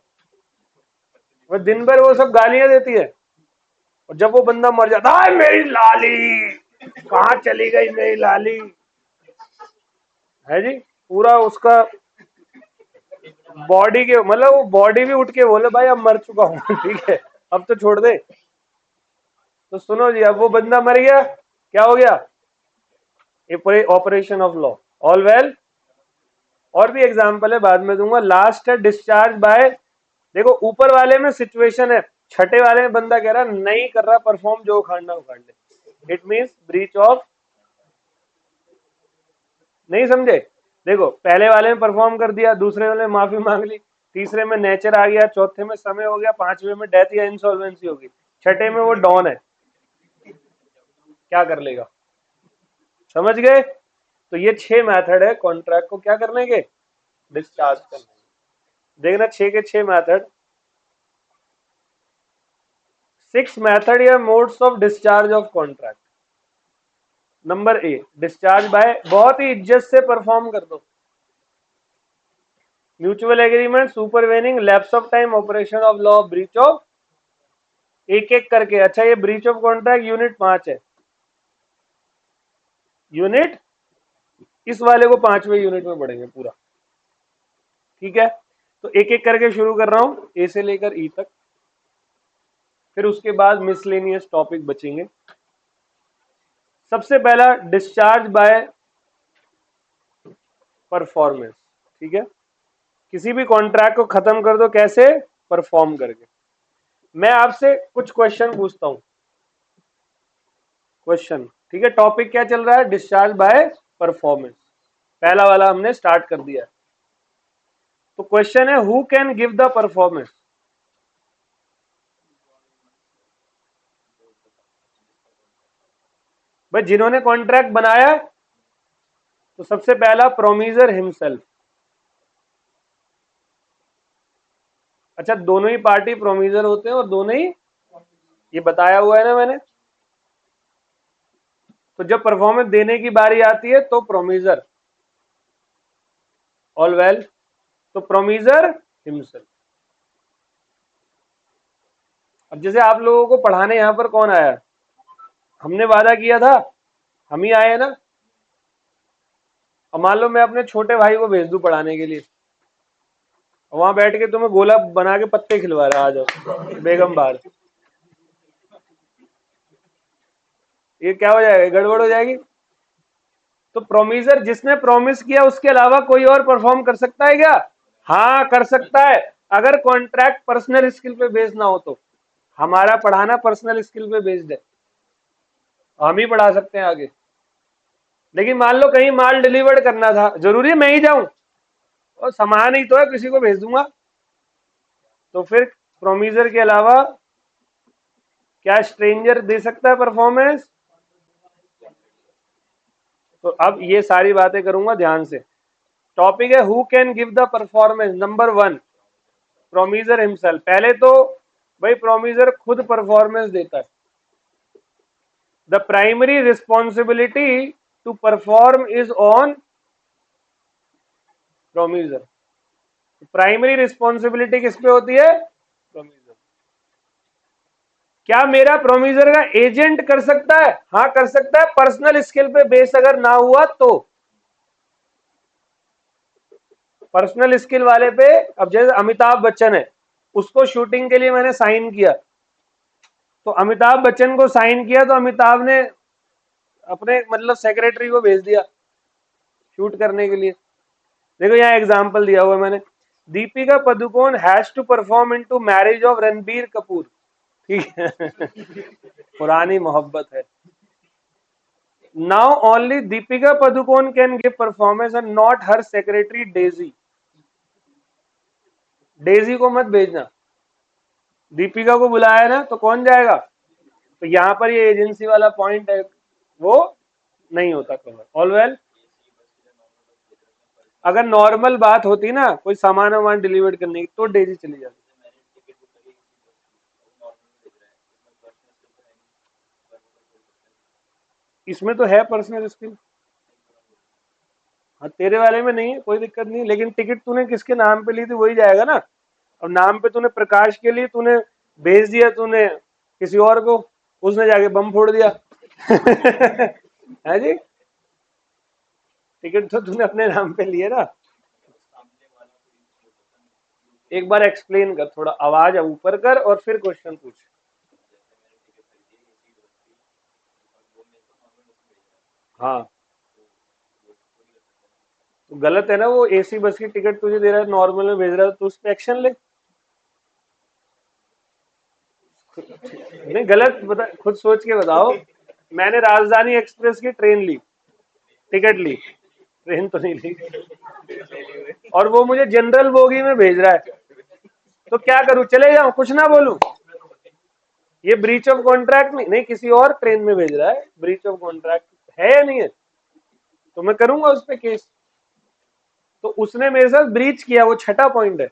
वो दिन भर वो सब गालियां देती है, और जब वो बंदा मर जाता है, मेरी लाली कहाँ चली गई मेरी लाली, है जी? पूरा उसका बॉडी के मतलब वो बॉडी भी उठ के बोले भाई अब मर चुका हूं ठीक है, अब तो छोड़ दे। तो सुनो जी, अब वो बंदा मर गया, क्या हो गया? ये operation of law, all well. और भी एग्जांपल है बाद में दूंगा। लास्ट है डिस्चार्ज बाय, देखो ऊपर वाले में सिचुएशन है, छठे वाले में बंदा कह रहा नहीं कर रहा परफॉर्म, जो उखाड़ना उखाड़ ले, इट मींस ब्रीच ऑफ। नहीं समझे? देखो पहले वाले में परफॉर्म कर दिया, दूसरे वाले में माफी मांग ली, तीसरे में नेचर आ गया, चौथे में समय हो गया, पांचवे में डेथ या इंसॉल्वेंसी होगी, छठे में वो डॉन है, क्या कर लेगा? समझ गए? तो ये 6 मेथड है कॉन्ट्रैक्ट को क्या करने के, डिस्चार्ज करने के। देखना 6 के 6 मेथड। 6 मेथड या modes of discharge of contract. Number A, discharge by, बहुत ही इज्जत से परफॉर्म कर दो। Mutual agreement, supervening, lapse of time, operation of law, breach of, एक एक करके। अच्छा ये ब्रीच ऑफ कॉन्ट्रैक्ट यूनिट 5 है, यूनिट इस वाले को 5वें यूनिट में पढ़ेंगे पूरा, ठीक है? तो एक एक करके शुरू कर रहा हूं, ए से लेकर ई तक, फिर उसके बाद मिसलेनियस टॉपिक बचेंगे। सबसे पहला डिस्चार्ज बाय परफॉर्मेंस, ठीक है? किसी भी कॉन्ट्रैक्ट को खत्म कर दो, कैसे? परफॉर्म करके। मैं आपसे कुछ क्वेश्चन पूछता हूं, क्वेश्चन, ठीक है? टॉपिक क्या चल रहा है? डिस्चार्ज बाय परफॉर्मेंस, पहला वाला हमने स्टार्ट कर दिया। तो क्वेश्चन है, who can give the performance? भाई जिन्होंने कॉन्ट्रैक्ट बनाया, तो सबसे पहला प्रोमीजर हिमसेल्फ। अच्छा दोनों ही पार्टी प्रोमीजर होते हैं और दोनों ही, ये बताया हुआ है ना मैंने। तो जब परफॉर्मेंस देने की बारी आती है तो प्रोमीजर, ऑल वेल, तो प्रोमीजर हिमसेल्फ। अब जैसे आप लोगों को पढ़ाने यहां पर कौन आया? हमने वादा किया था, हम ही आए ना। अब मान लो मैं अपने छोटे भाई को भेज दूं पढ़ाने के लिए, वहां बैठ के तुम्हें गोला बना के पत्ते खिलवा रहा, आ जाओ बेगम बाहर, ये क्या हो जाएगा? गड़बड़ हो जाएगी। तो प्रोमीजर जिसने प्रॉमिस किया उसके अलावा कोई और परफॉर्म कर सकता है क्या? हाँ कर सकता है, अगर कॉन्ट्रैक्ट पर्सनल स्किल पे बेस्ड ना हो तो। हमारा पढ़ाना पर्सनल स्किल पे बेस्ड है, हम ही पढ़ा सकते हैं आगे। लेकिन मान लो कहीं माल डिलीवर्ड करना था, जरूरी है मैं ही जाऊं? और सामान ही तो है, किसी को भेज दूंगा। तो फिर प्रोमीजर के अलावा क्या स्ट्रेंजर दे सकता है परफॉर्मेंस? तो अब ये सारी बातें करूंगा ध्यान से। टॉपिक है who can give the performance. Number 1, promisor himself. पहले तो भाई प्रोमीजर खुद परफॉर्मेंस देता है। The primary responsibility to perform is on promisor. Primary responsibility किस पे होती है? प्रोमीजर। क्या मेरा प्रोमीजर का एजेंट कर सकता है? हाँ कर सकता है, पर्सनल स्किल पे बेस अगर ना हुआ तो। पर्सनल स्किल वाले पे, अब जैसे अमिताभ बच्चन है, उसको शूटिंग के लिए मैंने साइन किया, तो अमिताभ बच्चन को साइन किया तो अमिताभ ने अपने मतलब सेक्रेटरी को भेज दिया शूट करने के लिए। देखो यहाँ एग्जांपल दिया हुआ मैंने, Deepika Padukone has to perform into marriage of Ranbir Kapoor, ठीक है पुरानी मोहब्बत है। Now only Deepika Padukone can give performance and not her secretary Daisy. Daisy को मत भेजना, दीपिका को बुलाया ना तो कौन जाएगा? तो यहां पर ये एजेंसी वाला पॉइंट है, वो नहीं होता कवर। ऑल वेल, अगर नॉर्मल बात होती ना, कोई सामान वामान डिलीवर करने की, तो डेजी चली जाती। इसमें तो है पर्सनल स्किल। हाँ, तेरे वाले में नहीं है, कोई दिक्कत नहीं, लेकिन टिकट तूने किसके नाम पे ली थी वही जाएगा ना। और नाम पे तूने प्रकाश के लिए तूने भेज दिया तूने किसी और को, उसने जाके बम फोड़ दिया। है जी, टिकट तो तूने अपने नाम पे लिए ना। एक बार एक्सप्लेन कर, थोड़ा आवाज ऊपर कर और फिर क्वेश्चन पूछ। हाँ, तो गलत है ना, वो एसी बस की टिकट तुझे दे रहा है, नॉर्मल में भेज रहा है, तो उस पर एक्शन ले। नहीं, गलत बता, खुद सोच के बताओ। मैंने राजधानी एक्सप्रेस की ट्रेन ली, टिकट ली, ट्रेन तो नहीं ली, और वो मुझे जनरल बोगी में भेज रहा है, तो क्या करूं? चले जाऊं, कुछ ना बोलूं? ये ब्रीच ऑफ कॉन्ट्रैक्ट नहीं, नहीं किसी और ट्रेन में भेज रहा है, ब्रीच ऑफ कॉन्ट्रैक्ट है या नहीं है? तो मैं करूंगा उस पर केस। तो उसने मेरे साथ ब्रीच किया, वो छठा पॉइंट है।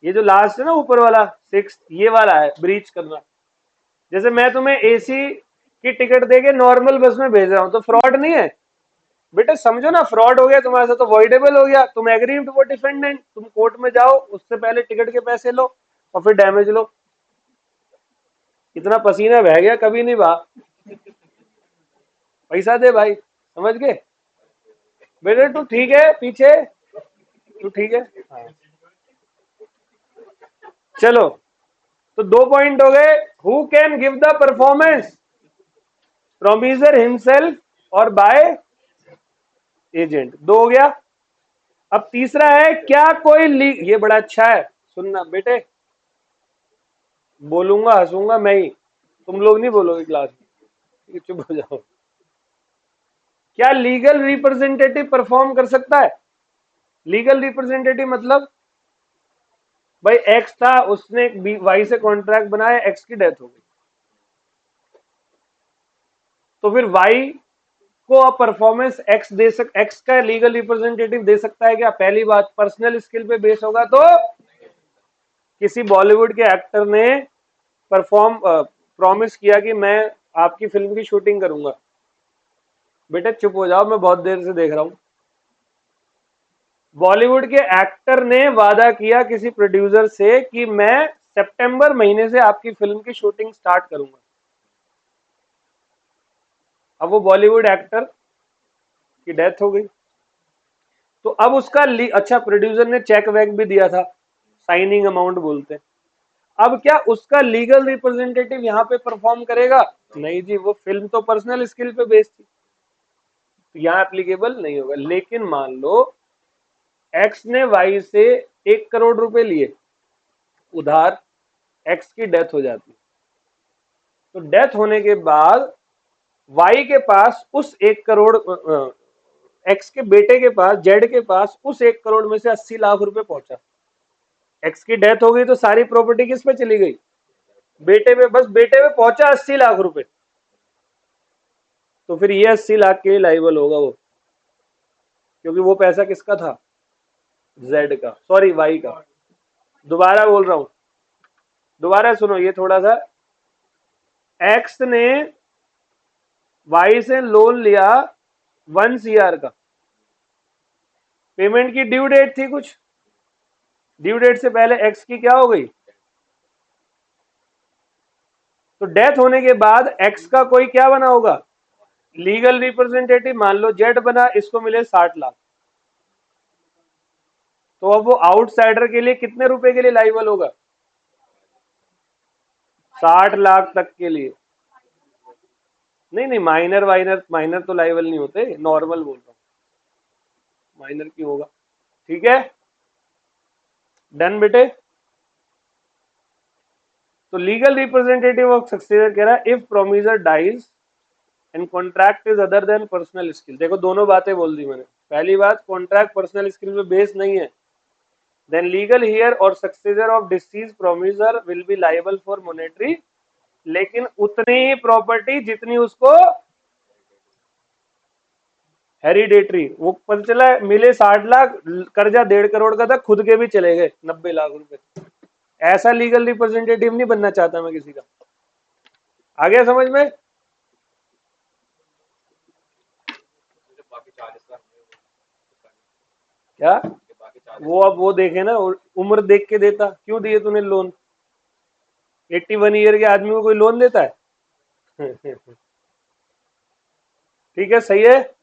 ये जो लास्ट है ना ऊपर वाला, सिक्स, ये वाला है ब्रीच करना। जैसे मैं तुम्हें एसी की टिकट देके नॉर्मल बस में भेज रहा हूं, तो फ्रॉड नहीं है? बेटा समझो ना, फ्रॉड हो गया तुम्हारे साथ, तो वॉइडेबल हो गया, तुम एग्रीव्ड वो डिफेंडेंट, तुम कोर्ट में जाओ, उससे पहले टिकट के पैसे लो और फिर डैमेज लो। इतना पसीना बह गया, कभी नहीं बहा, पैसा दे भाई, समझ गए? बेटे तू ठीक है पीछे, तू ठीक है? हाँ। चलो, तो दो पॉइंट हो गए। Who can give the performance, promisor himself और बाय एजेंट, दो हो गया। अब तीसरा है, क्या कोई ये बड़ा अच्छा है, सुनना बेटे, बोलूंगा हंसूंगा मैं ही, तुम लोग नहीं बोलोगे क्लास में, चुप हो जाओ। क्या लीगल रिप्रेजेंटेटिव परफॉर्म कर सकता है? लीगल रिप्रेजेंटेटिव मतलब, भाई एक्स था, उसने वाई से कॉन्ट्रैक्ट बनाया, एक्स की डेथ हो गई, तो फिर वाई को आप परफॉर्मेंस एक्स दे एक्स का लीगल रिप्रेजेंटेटिव दे सकता है क्या? पहली बात, पर्सनल स्किल पे बेस होगा तो। किसी बॉलीवुड के एक्टर ने परफॉर्म प्रॉमिस किया कि मैं आपकी फिल्म की शूटिंग करूंगा, बेटा चुप हो जाओ, मैं बहुत देर से देख रहा हूं। बॉलीवुड के एक्टर ने वादा किया किसी प्रोड्यूसर से कि मैं सितंबर महीने से आपकी फिल्म की शूटिंग स्टार्ट करूंगा। अब वो बॉलीवुड एक्टर की डेथ हो गई, तो अब उसका अच्छा, प्रोड्यूसर ने चेक वेक भी दिया था, साइनिंग अमाउंट बोलते हैं। अब क्या उसका लीगल रिप्रेजेंटेटिव यहाँ पे परफॉर्म करेगा? नहीं जी, वो फिल्म तो पर्सनल स्किल पे बेस्ड थी, तो यहाँ एप्लीकेबल नहीं होगा। लेकिन मान लो एक्स ने वाई से 1 करोड़ रुपए लिए उधार, एक्स की डेथ हो जाती, तो डेथ होने के बाद वाई के पास उस 1 करोड़, एक्स के बेटे के पास, जेड के पास उस 1 करोड़ में से 80 लाख रुपए पहुंचा। एक्स की डेथ हो गई तो सारी प्रॉपर्टी किस पे चली गई? बेटे पे, बस बेटे पे पहुंचा 80 लाख रुपए, तो फिर ये 80 लाख के लिए लाइबल होगा वो, क्योंकि वो पैसा किसका था? जेड का, सॉरी वाई का। दोबारा बोल रहा हूं, दोबारा सुनो, ये थोड़ा सा, एक्स ने वाई से लोन लिया 1 CR का, पेमेंट की ड्यू डेट थी कुछ, ड्यू डेट से पहले एक्स की क्या हो गई? तो डेथ होने के बाद एक्स का कोई क्या बना होगा? Legal representative. मान लो जेड बना, इसको मिले 60 लाख, तो अब वो आउटसाइडर के लिए कितने रुपए के लिए लाइबल होगा? 60 लाख तक के लिए। नहीं नहीं, माइनर वाइनर, माइनर तो लाइबल नहीं होते, नॉर्मल बोल रहा हूँ, माइनर क्यों होगा? ठीक है, डन बेटे। तो लीगल रिप्रेजेंटेटिव ऑफ सक्सेसर कह रहा है, if promisor dies and contract is other than personal skill. देखो दोनों बातें बोल दी मैंने। पहली बात, कॉन्ट्रैक्ट पर्सनल स्किल पे बेस नहीं है। देन लीगल हियर और successor of deceased promisor will be liable for monetary, लेकिन उतनी ही प्रॉपर्टी जितनी उसको हेरिडेटरी। वो पता चला मिले 60 लाख, कर्जा 1.5 करोड़ का था, खुद के भी चले गए 90 लाख रुपए। ऐसा लीगल रिप्रेजेंटेटिव नहीं बनना चाहता मैं किसी का। आ गया समझ में? क्या वो अब वो देखे ना, उम्र देख के देता। क्यों दिए तूने लोन? 81 ईयर के आदमी को कोई लोन देता है? ठीक है, सही है।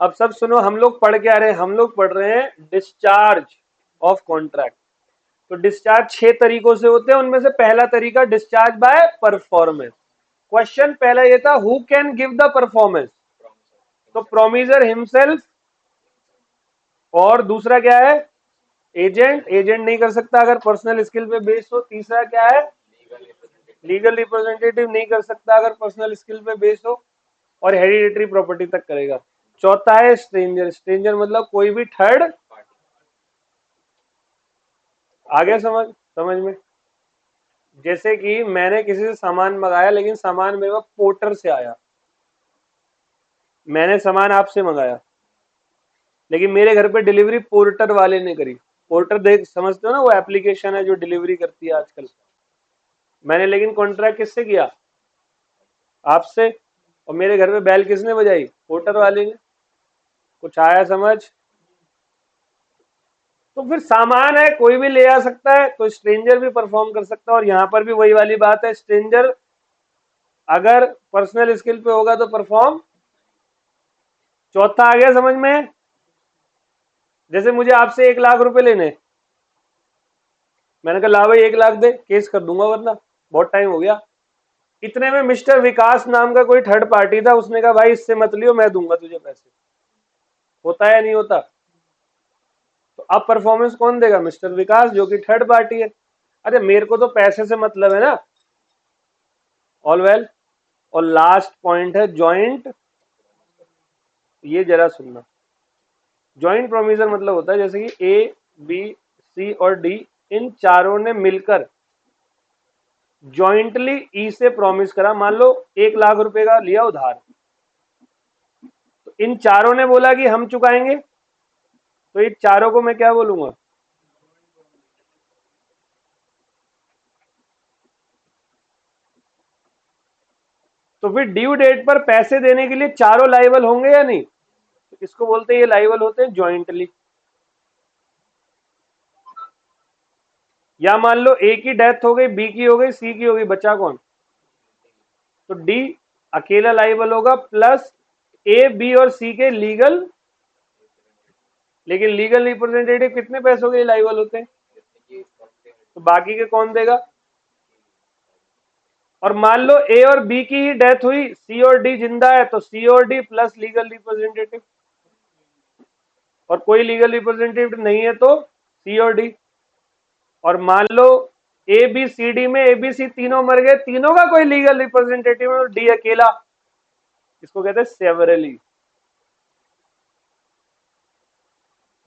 अब सब सुनो, हम लोग पढ़ के आ रहे हैं, हम लोग पढ़ रहे हैं डिस्चार्ज ऑफ कॉन्ट्रैक्ट। तो डिस्चार्ज 6 तरीकों से होते हैं, उनमें से पहला तरीका डिस्चार्ज बाय परफॉर्मेंस। क्वेश्चन पहला ये था, who can give the performance? तो प्रोमिजर हिमसेल्फ, और दूसरा क्या है? एजेंट। एजेंट नहीं कर सकता अगर पर्सनल स्किल पे बेस्ड हो। तीसरा क्या है? लीगल रिप्रेजेंटेटिव नहीं कर सकता अगर पर्सनल स्किल पे बेस्ड हो, और हेरिडेटरी प्रॉपर्टी तक करेगा। चौथा है स्ट्रेंजर। स्ट्रेंजर मतलब कोई भी थर्ड। आ गया समझ समझ में? जैसे कि मैंने किसी से सामान मंगाया, लेकिन सामान मेरे पास पोर्टर से आया। मैंने सामान आपसे मंगाया, लेकिन मेरे घर पे डिलीवरी पोर्टर वाले ने करी। पोर्टर देख समझते हो ना, वो एप्लीकेशन है जो डिलीवरी करती है आजकल। मैंने लेकिन कॉन्ट्रैक्ट किससे किया? आपसे। और मेरे घर पे बैल किसने बजाई? पोर्टर वाले ने। कुछ आया समझ? तो फिर सामान है, कोई भी ले आ सकता है, तो स्ट्रेंजर भी परफॉर्म कर सकता है। और यहां पर भी वही वाली बात है, स्ट्रेंजर अगर पर्सनल स्किल पे होगा तो परफॉर्म। चौथा आ गया समझ में? जैसे मुझे आपसे 1 लाख रुपए लेने, मैंने कहा ला भाई 1 लाख दे, केस कर दूंगा वरना बहुत टाइम हो गया। इतने में मिस्टर विकास नाम का कोई थर्ड पार्टी था, उसने कहा भाई इससे मत लियो, मैं दूंगा तुझे पैसे। होता है या नहीं होता? तो अब परफॉर्मेंस कौन देगा? मिस्टर विकास, जो कि थर्ड पार्टी है। अरे मेरे को तो पैसे से मतलब है ना। All well. और लास्ट पॉइंट है जॉइंट। ये जरा सुनना। जॉइंट प्रोमिजर मतलब होता है जैसे कि ए, बी, सी और डी, इन चारों ने मिलकर जॉइंटली ई से प्रॉमिस करा। मान लो 1 लाख रुपए का लिया उधार, तो इन चारों ने बोला कि हम चुकाएंगे, तो ये चारों को मैं क्या बोलूंगा? तो फिर ड्यू डेट पर पैसे देने के लिए चारों लाइबल होंगे या नहीं? तो इसको बोलते हैं, ये लाइबल होते हैं जॉइंटली। या मान लो ए की डेथ हो गई, बी की हो गई, सी की हो गई, बचा कौन? तो डी अकेला लाइबल होगा, प्लस ए, बी और सी के लीगल। लेकिन लीगल रिप्रेजेंटेटिव कितने पैसों के लाइबल होते हैं? तो बाकी के कौन देगा? और मान लो ए और बी की ही डेथ हुई, सी और डी जिंदा है, तो सी और डी प्लस लीगल रिप्रेजेंटेटिव। और कोई लीगल रिप्रेजेंटेटिव नहीं है तो सी और डी। और मान लो ए बी सी डी में ए बी सी तीनों मर गए, तीनों का कोई लीगल रिप्रेजेंटेटिव है, डी अकेला। इसको कहते हैं सेवरली।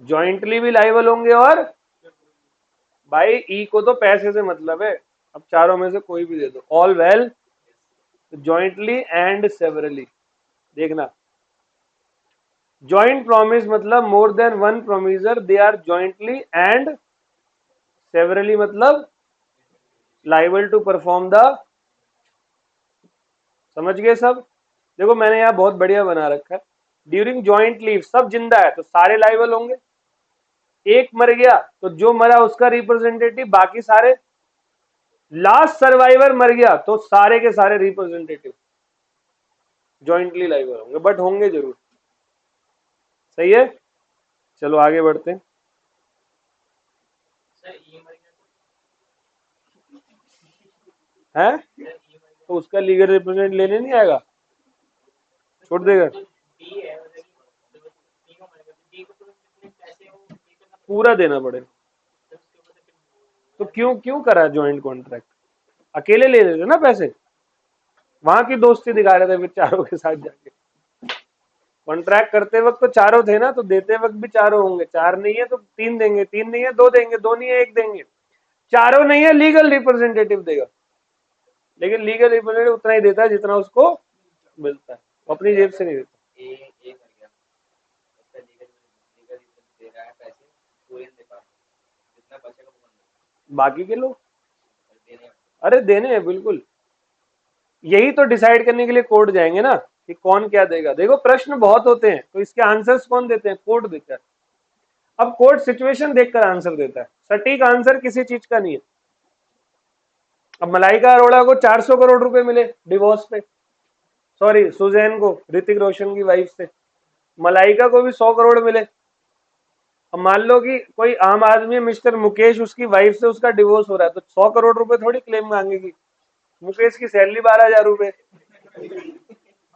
जॉइंटली भी लाइबल होंगे, और भाई ई को तो पैसे से मतलब है, अब चारों में से कोई भी दे दो, all well. Jointly and severally. देखना, जॉइंट प्रॉमिस मतलब more than one promiser they are jointly and severally मतलब लाइबल टू परफॉर्म द। समझ गए सब? देखो मैंने यहाँ बहुत बढ़िया बना रखा है। ड्यूरिंग जॉइंट लीव सब जिंदा है तो सारे लाइबल होंगे। एक मर गया तो जो मरा उसका रिप्रेजेंटेटिव, बाकी सारे। लास्ट सर्वाइवर मर गया तो सारे के सारे रिप्रेजेंटेटिव जॉइंटली लाइबल होंगे, बट होंगे जरूर। सही है? चलो आगे बढ़ते हैं। हैं? तो उसका लीगल रिप्रेजेंट लेने नहीं आएगा? छोड़ देगा? पूरा देना पड़ेगा। तो क्यों क्यों करा ज्वाइंट कॉन्ट्रैक्ट? अकेले ले लेते ना पैसे। वहां की दोस्ती दिखा रहे थे फिर चारों के साथ जाके। कॉन्ट्रैक्ट करते वक्त तो चारों थे ना, तो देते वक्त भी चारों होंगे। चार नहीं है तो तीन देंगे, तीन नहीं है दो देंगे, दो नहीं है एक देंगे, चारों नहीं है लीगल रिप्रेजेंटेटिव देगा। लेकिन लीगल रिप्रेजेंटेटिव उतना ही देता है जितना उसको मिलता है, वो अपनी जेब से नहीं देता। बाकी के लोग अरे देने हैं बिल्कुल। यही तो डिसाइड करने के लिए कोर्ट जाएंगे ना कि कौन क्या देगा। देखो प्रश्न बहुत होते हैं तो इसके आंसर्स कौन देते हैं? कोर्ट देता है। अब कोर्ट सिचुएशन देखकर आंसर देता है, सटीक आंसर किसी चीज का नहीं है। अब मलाइका अरोड़ा को 400 करोड़ रुपए मिले डिवोर्स पे, सॉरी सुजैन को, ऋतिक रोशन की वाइफ से। मलाइका को भी 100 करोड़ मिले। अब मान लो कि कोई आम आदमी, मिस्टर मुकेश, उसकी वाइफ से उसका डिवोर्स हो रहा है, तो 100 करोड़ रुपए थोड़ी क्लेम मांगेगी। मुकेश की सैलरी 12,000 रुपए।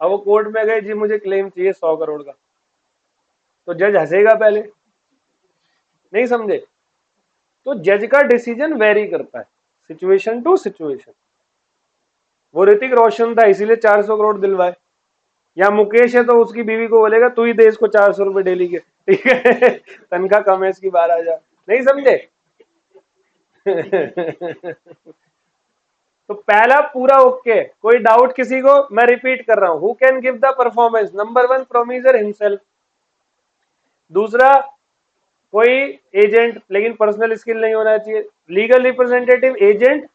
अब वो कोर्ट में गए, जी मुझे क्लेम चाहिए 100 करोड़ का, तो जज हंसेगा पहले। नहीं समझे? तो जज का डिसीजन वेरी करता है सिचुएशन टू सिचुएशन। वो ऋतिक रोशन था इसीलिए 400 करोड़ दिलवाए, या मुकेश है तो उसकी बीवी को बोलेगा तू ही दे इसको 400 रुपए डेली के, ठीक है तनख्वाह कम है इसकी 12,000। नहीं समझे? तो पहला पूरा ओके, कोई डाउट किसी को? मैं रिपीट कर रहा हूं, who can give the performance? Number one, promisor himself. दूसरा, कोई एजेंट, लेकिन पर्सनल स्किल नहीं होना चाहिए। Legal representative, agent,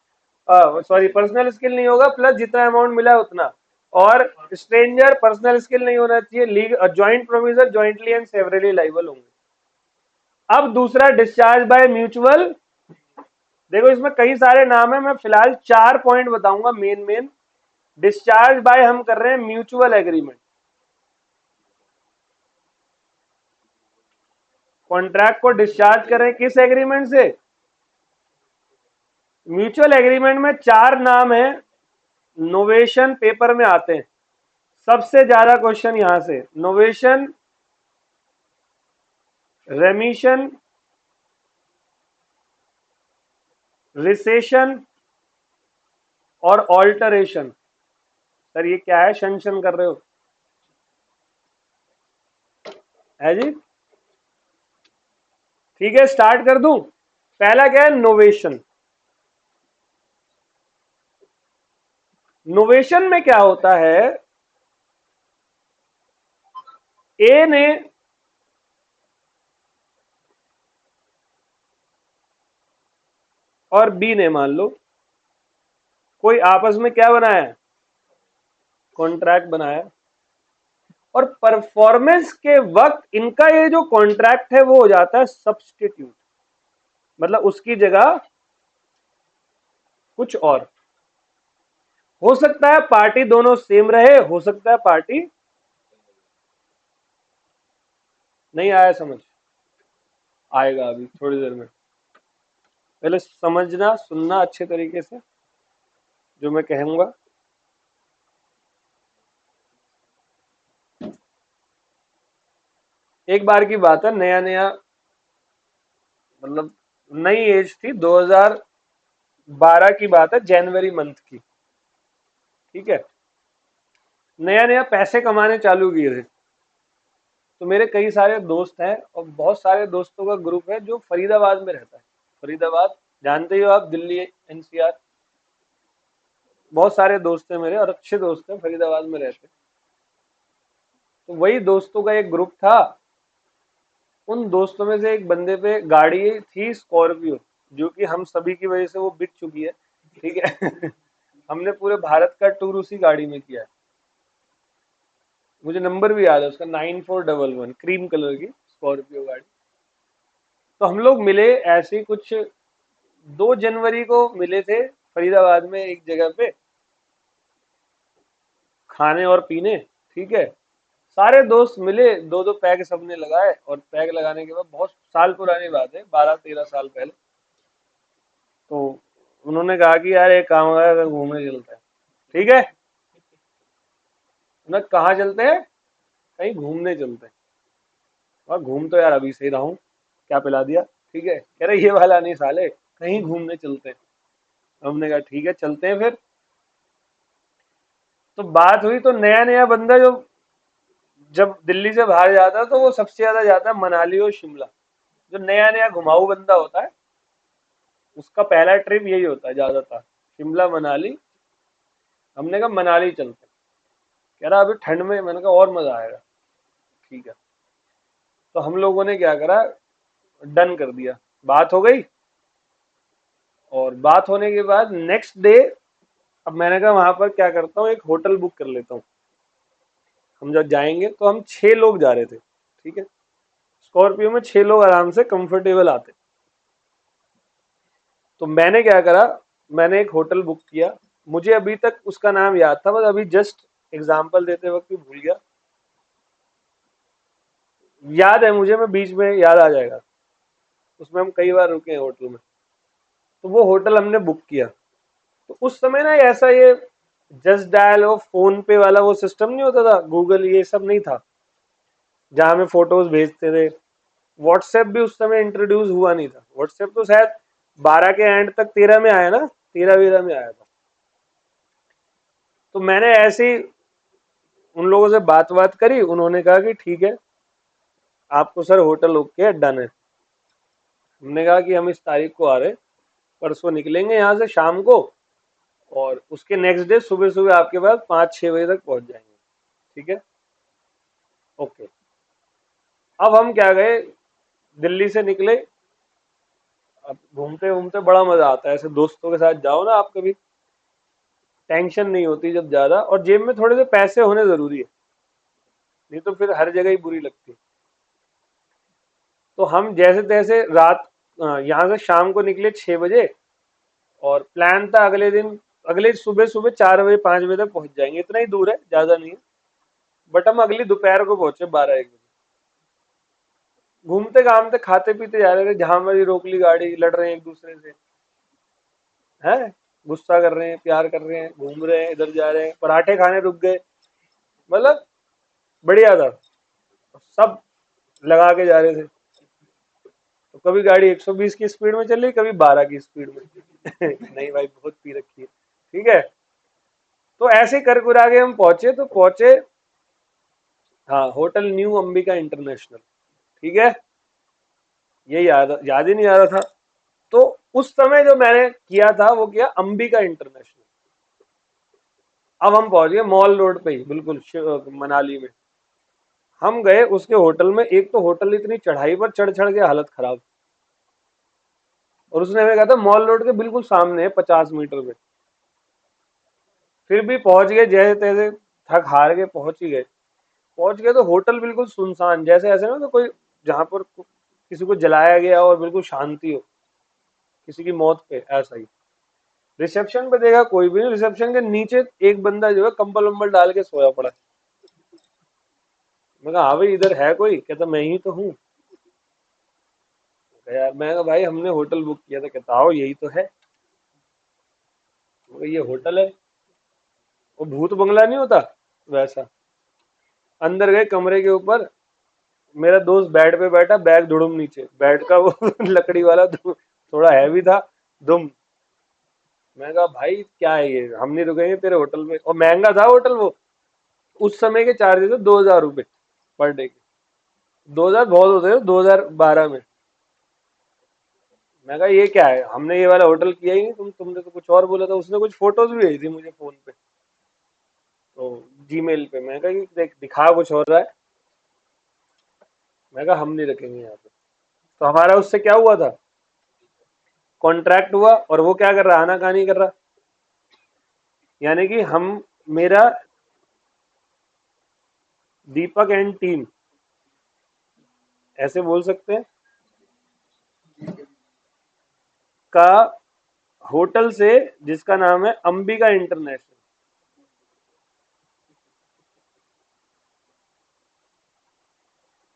sorry personal skill नहीं होगा, प्लस जितना अमाउंट मिला है उतना। और स्ट्रेंजर, पर्सनल स्किल नहीं होना चाहिए। Legal joint promisor, jointly and severally liable होंगे। अब दूसरा, डिस्चार्ज बाय म्यूचुअल। देखो इसमें कई सारे नाम है, मैं फिलहाल 4 पॉइंट बताऊंगा मेन मेन। डिस्चार्ज बाय हम कर रहे हैं म्यूचुअल एग्रीमेंट। कॉन्ट्रैक्ट को डिस्चार्ज कर रहे हैं किस एग्रीमेंट से? म्यूचुअल एग्रीमेंट में 4 नाम है, नोवेशन पेपर में आते हैं सबसे ज्यादा क्वेश्चन यहां से। नोवेशन, रेमिशन, रिसेशन और ऑल्टरेशन। सर ये क्या है, शन शन कर रहे हो? है जी? ठीक है स्टार्ट कर दूं। पहला क्या है? नोवेशन। नोवेशन में क्या होता है, ए ने और बी ने, मान लो कोई आपस में क्या बनाया, कॉन्ट्रैक्ट बनाया, और परफॉर्मेंस के वक्त इनका ये जो कॉन्ट्रैक्ट है वो हो जाता है सब्स्टिट्यूट, मतलब उसकी जगह कुछ और। हो सकता है पार्टी दोनों सेम रहे, हो सकता है पार्टी, नहीं आया समझ? आएगा अभी थोड़ी देर में। पहले समझना, सुनना अच्छे तरीके से जो मैं कहूंगा। एक बार की बात है, नया नया, मतलब नई एज थी, 2012 की बात है, जनवरी मंथ की। ठीक है, नया नया पैसे कमाने चालू किए थे। तो मेरे कई सारे दोस्त हैं और बहुत सारे दोस्तों का ग्रुप है जो फरीदाबाद में रहता है। फरीदाबाद जानते ही हो आप, दिल्ली एनसीआर। बहुत सारे दोस्त हैं मेरे और अच्छे दोस्त हैं, फरीदाबाद में रहते हैं। तो वही दोस्तों का एक ग्रुप था। उन दोस्तों में से एक बंदे पे गाड़ी थी स्कॉर्पियो, जो कि हम सभी की वजह से वो बिक चुकी है। ठीक है हमने पूरे भारत का टूर उसी गाड़ी में किया है। मुझे नंबर भी याद है उसका, 9411, क्रीम कलर की स्कॉर्पियो गाड़ी। तो हम लोग मिले ऐसे ही कुछ 2 जनवरी को मिले थे फरीदाबाद में एक जगह पे, खाने और पीने। ठीक है, सारे दोस्त मिले, दो दो पैग सबने लगाए, और पैग लगाने के बाद, बहुत साल पुरानी बात है, 12-13 साल पहले, तो उन्होंने कहा कि यार एक काम है, घूमने चलते हैं। ठीक है, ना कहाँ चलते हैं? कहीं घूमने चलते हैं। और घूम तो यार अभी से ही रहा हूँ, क्या पिला दिया? ठीक है, कह रहे ये वाला नहीं साले, कहीं घूमने चलते हैं। हमने कहा ठीक है चलते हैं फिर। तो बात हुई तो नया नया बंदा जो जब दिल्ली से बाहर जाता है तो वो सबसे ज्यादा जाता है मनाली और शिमला। जो नया नया घुमाऊ बंदा होता है उसका पहला ट्रिप यही होता है ज्यादातर, शिमला मनाली। हमने कहा मनाली चलते हैं। कह रहा अभी ठंड में, मैंने कहा और मजा आएगा। ठीक है, तो हम लोगों ने क्या करा, डन कर दिया, बात हो गई। और बात होने के बाद नेक्स्ट डे, अब मैंने कहा वहां पर क्या करता हूँ, एक होटल बुक कर लेता हूँ। हम जब जाएंगे तो हम 6 लोग जा रहे थे, ठीक है। स्कॉर्पियो में 6 लोग आराम से कंफर्टेबल आते। तो मैंने क्या करा, मैंने एक होटल बुक किया। मुझे अभी तक उसका नाम याद था, बस अभी जस्ट एग्जाम्पल देते वक्त ही भूल गया। याद है मुझे, मैं बीच में याद आ जाएगा। उसमें हम कई बार रुके हैं होटल में। तो वो होटल हमने बुक किया। तो उस समय ना ऐसा ये जस्ट डायल और फोन पे वाला वो सिस्टम नहीं होता था, गूगल ये सब नहीं था जहां में फोटोज भेजते थे। व्हाट्सएप भी उस समय इंट्रोड्यूस हुआ नहीं था। व्हाट्सएप तो शायद 12 के एंड तक, 13 में आया ना, 13 में आया था। तो मैंने ऐसे ही उन लोगों से बात करी। उन्होंने कहा कि ठीक है, आपको सर होटल ओके डन है। हमने कहा कि हम इस तारीख को आ रहे, परसों निकलेंगे यहाँ से शाम को, और उसके नेक्स्ट डे सुबह सुबह आपके पास 5-6 बजे तक पहुंच जाएंगे। ठीक है, ओके। अब हम क्या गए, दिल्ली से निकले। अब घूमते घूमते बड़ा मजा आता है, ऐसे दोस्तों के साथ जाओ ना आप कभी, टेंशन नहीं होती जब ज्यादा, और जेब में थोड़े से पैसे होने जरूरी है, नहीं तो फिर हर जगह ही बुरी लगती है। तो हम जैसे तैसे रात यहाँ से शाम को निकले 6 बजे। और प्लान था अगले दिन, अगले सुबह सुबह 4 बजे 5 बजे तक पहुंच जाएंगे। इतना ही दूर है, ज्यादा नहीं है। बट हम अगली दोपहर को पहुंचे 12-1 बजे। घूमते घामते खाते पीते जा रहे थे, जहां मर्जी रोक ली गाड़ी, लड़ रहे हैं एक दूसरे से, हैं, गुस्सा कर रहे हैं, प्यार कर रहे हैं, घूम रहे हैं, इधर जा रहे हैं, पराठे खाने रुक गए। मतलब बढ़िया था, सब लगा के जा रहे थे। तो कभी गाड़ी 120 की स्पीड में चल रही, कभी 12 की स्पीड में। नहीं भाई, बहुत पी रखी है। ठीक है, तो ऐसे कर कुरा के हम पहुंचे, तो पहुंचे हाँ होटल न्यू अंबिका इंटरनेशनल। ठीक है, ये याद याद ही नहीं आ रहा था। तो उस समय जो मैंने किया था वो किया अंबिका इंटरनेशनल। अब हम पहुंच गए मॉल रोड पे ही, बिल्कुल मनाली में। हम गए उसके होटल में। एक तो होटल इतनी चढ़ाई पर चढ़ चढ़ के हालत खराब, और उसने हमें कहा था मॉल रोड के बिल्कुल सामने है, 50 मीटर पे। फिर भी पहुंच गए जैसे तैसे, थक हार के पहुंच ही गए। पहुंच गए तो होटल बिल्कुल सुनसान, जैसे ऐसे ना तो कोई, जहां पर किसी को जलाया गया और बिल्कुल शांति हो, किसी की मौत पे, ऐसा ही। रिसेप्शन पे देखा कोई भी नहीं, रिसेप्शन के नीचे एक बंदा जो है कंबल वंबल डाल के सोया पड़ा है। मैं कहा हाँ भाई, इधर है कोई? कहता मैं ही तो हूँ। यार मैं कहा भाई हमने होटल बुक किया था। कहता आओ यही तो है। मैं कहा, ये होटल है, वो भूत बंगला नहीं होता वैसा। अंदर गए कमरे के ऊपर, मेरा दोस्त बेड पे बैठा, बैग धुड़ुम नीचे, बेड का वो लकड़ी वाला थोड़ा हैवी था, दुम। मैं कहा भाई क्या है ये, हम नहीं रुकेंगे तेरे होटल में। और महंगा था होटल वो, उस समय के चार्जेस थे 2,000 रुपये पर डे के। 2,000 बहुत होते हैं 2012 में। मैं कहा ये क्या है, हमने ये वाला होटल किया ही नहीं, तुमने तो कुछ और बोला था। उसने कुछ फोटोज भी भेजी थी मुझे फोन पे, तो जीमेल पे। मैं कहा कि देख दिखा कुछ और रहा है। मैं कहा हम नहीं रखेंगे यहाँ पे। तो हमारा उससे क्या हुआ था, कॉन्ट्रैक्ट हुआ, और वो क्या कर रहा, आनाकानी कर रहा। यानी कि हम, मेरा, दीपक एंड टीम, ऐसे बोल सकते हैं, का होटल से, जिसका नाम है अंबिका इंटरनेशनल,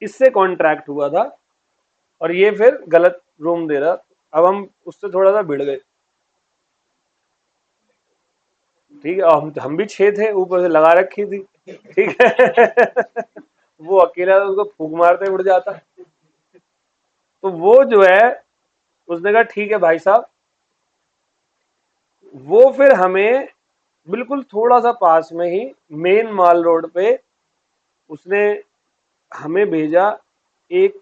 इससे कॉन्ट्रैक्ट हुआ था। और ये फिर गलत रूम दे रहा। अब हम उससे थोड़ा सा भिड़ गए। ठीक है, हम भी 6 थे, ऊपर से लगा रखी थी। ठीक है। वो अकेला था, उसको फूंक मारते उड़ जाता। तो वो जो है, उसने कहा ठीक है भाई साहब। वो फिर हमें बिल्कुल थोड़ा सा पास में ही मेन माल रोड पे उसने हमें भेजा एक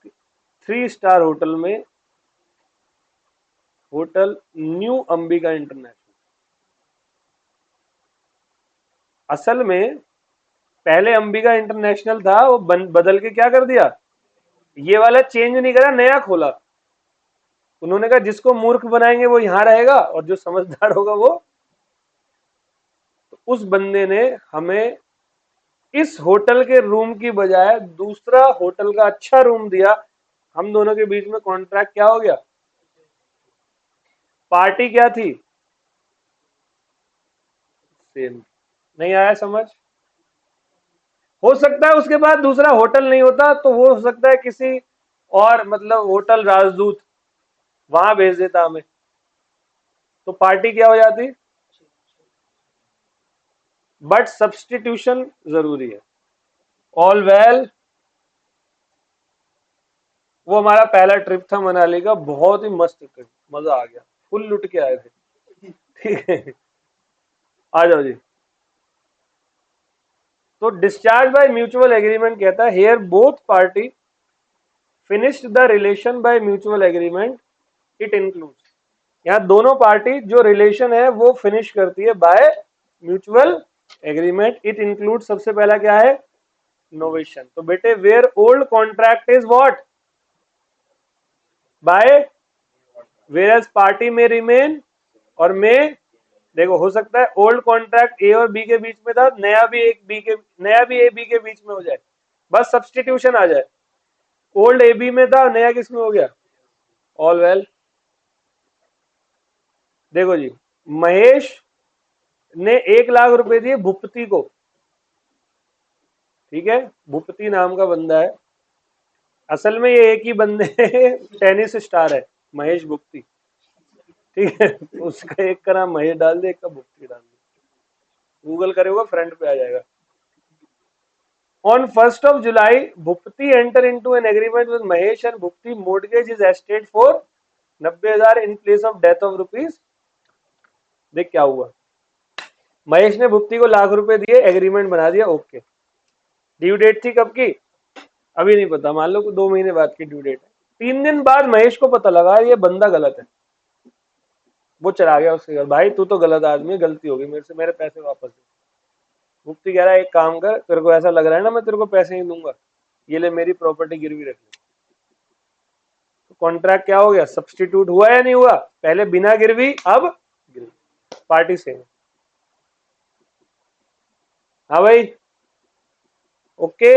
3 स्टार होटल में, होटल न्यू अंबिका इंटरनेशनल। असल में पहले अंबिका इंटरनेशनल था, वो बदल के क्या कर दिया, ये वाला चेंज नहीं करा, नया खोला। उन्होंने कहा जिसको मूर्ख बनाएंगे वो यहां रहेगा और जो समझदार होगा वो। तो उस बंदे ने हमें इस होटल के रूम की बजाय दूसरा होटल का अच्छा रूम दिया। हम दोनों के बीच में कॉन्ट्रैक्ट क्या हो गया, पार्टी क्या थी, सेम। नहीं आया समझ? हो सकता है उसके बाद दूसरा होटल नहीं होता तो वो हो सकता है किसी और, मतलब होटल राजदूत, वहां भेज देता हमें, तो पार्टी क्या हो जाती। बट सब्सटीट्यूशन जरूरी है। All well. वो हमारा पहला ट्रिप था मनाली का, बहुत ही मस्त ट्रिप, मजा आ गया, फुल लुट के आए थे। ठीक है, आ जाओ जी। तो डिस्चार्ज बाय म्यूचुअल एग्रीमेंट कहता है here both party finished the relation bye mutual agreement, it includes. यहाँ दोनों पार्टी जो रिलेशन है वो फिनिश करती है by mutual agreement, it include सबसे पहला क्या है, नोवेशन। तो बेटे where old contract is what, by, where as party में रिमेन, और में, देखो हो सकता है ओल्ड कॉन्ट्रैक्ट ए और बी के बीच में था, नया भी ए बी के बीच में हो जाए, बस सब्सटीट्यूशन आ जाए। ओल्ड ए बी में था, नया किस में हो गया, ऑल वेल। देखो जी, महेश ने 1 लाख रुपए दिए भूपति को, ठीक है, भूपति नाम का बंदा है, असल में ये एक ही बंदे टेनिस स्टार है, महेश भूपति, ठीक है। उसका एक का नाम महेश डाल दे, एक का भूपति डाल दे, गूगल करेगा फ्रंट पे आ जाएगा। On 1st of July, Bhupti enter into an agreement with Mahesh and Bhupti mortgage his estate for 90,000 in place of death of rupees। देख क्या हुआ, महेश ने भुप्ती को 1 लाख रुपए दिए, एग्रीमेंट बना दिया, ओके। ड्यू डेट थी कब की, अभी नहीं पता, मान लो 2 महीने बाद की ड्यू डेट है। 3 दिन बाद महेश को पता लगा ये बंदा गलत है, वो चला गया उसके घर, भाई तू तो गलत आदमी है, गलती हो गई मेरे से, मेरे पैसे वापस दे। भुप्ती कह रहा है एक काम कर, तेरे को ऐसा लग रहा है ना मैं तेरे को पैसे नहीं दूंगा, ये ले मेरी प्रॉपर्टी गिरवी रख ले। तो कॉन्ट्रैक्ट क्या हो गया, सब्सटीट्यूट हुआ या नहीं हुआ, पहले बिना गिरवी, अब गिरवी, पार्टी सेम। हाँ भाई, ओके।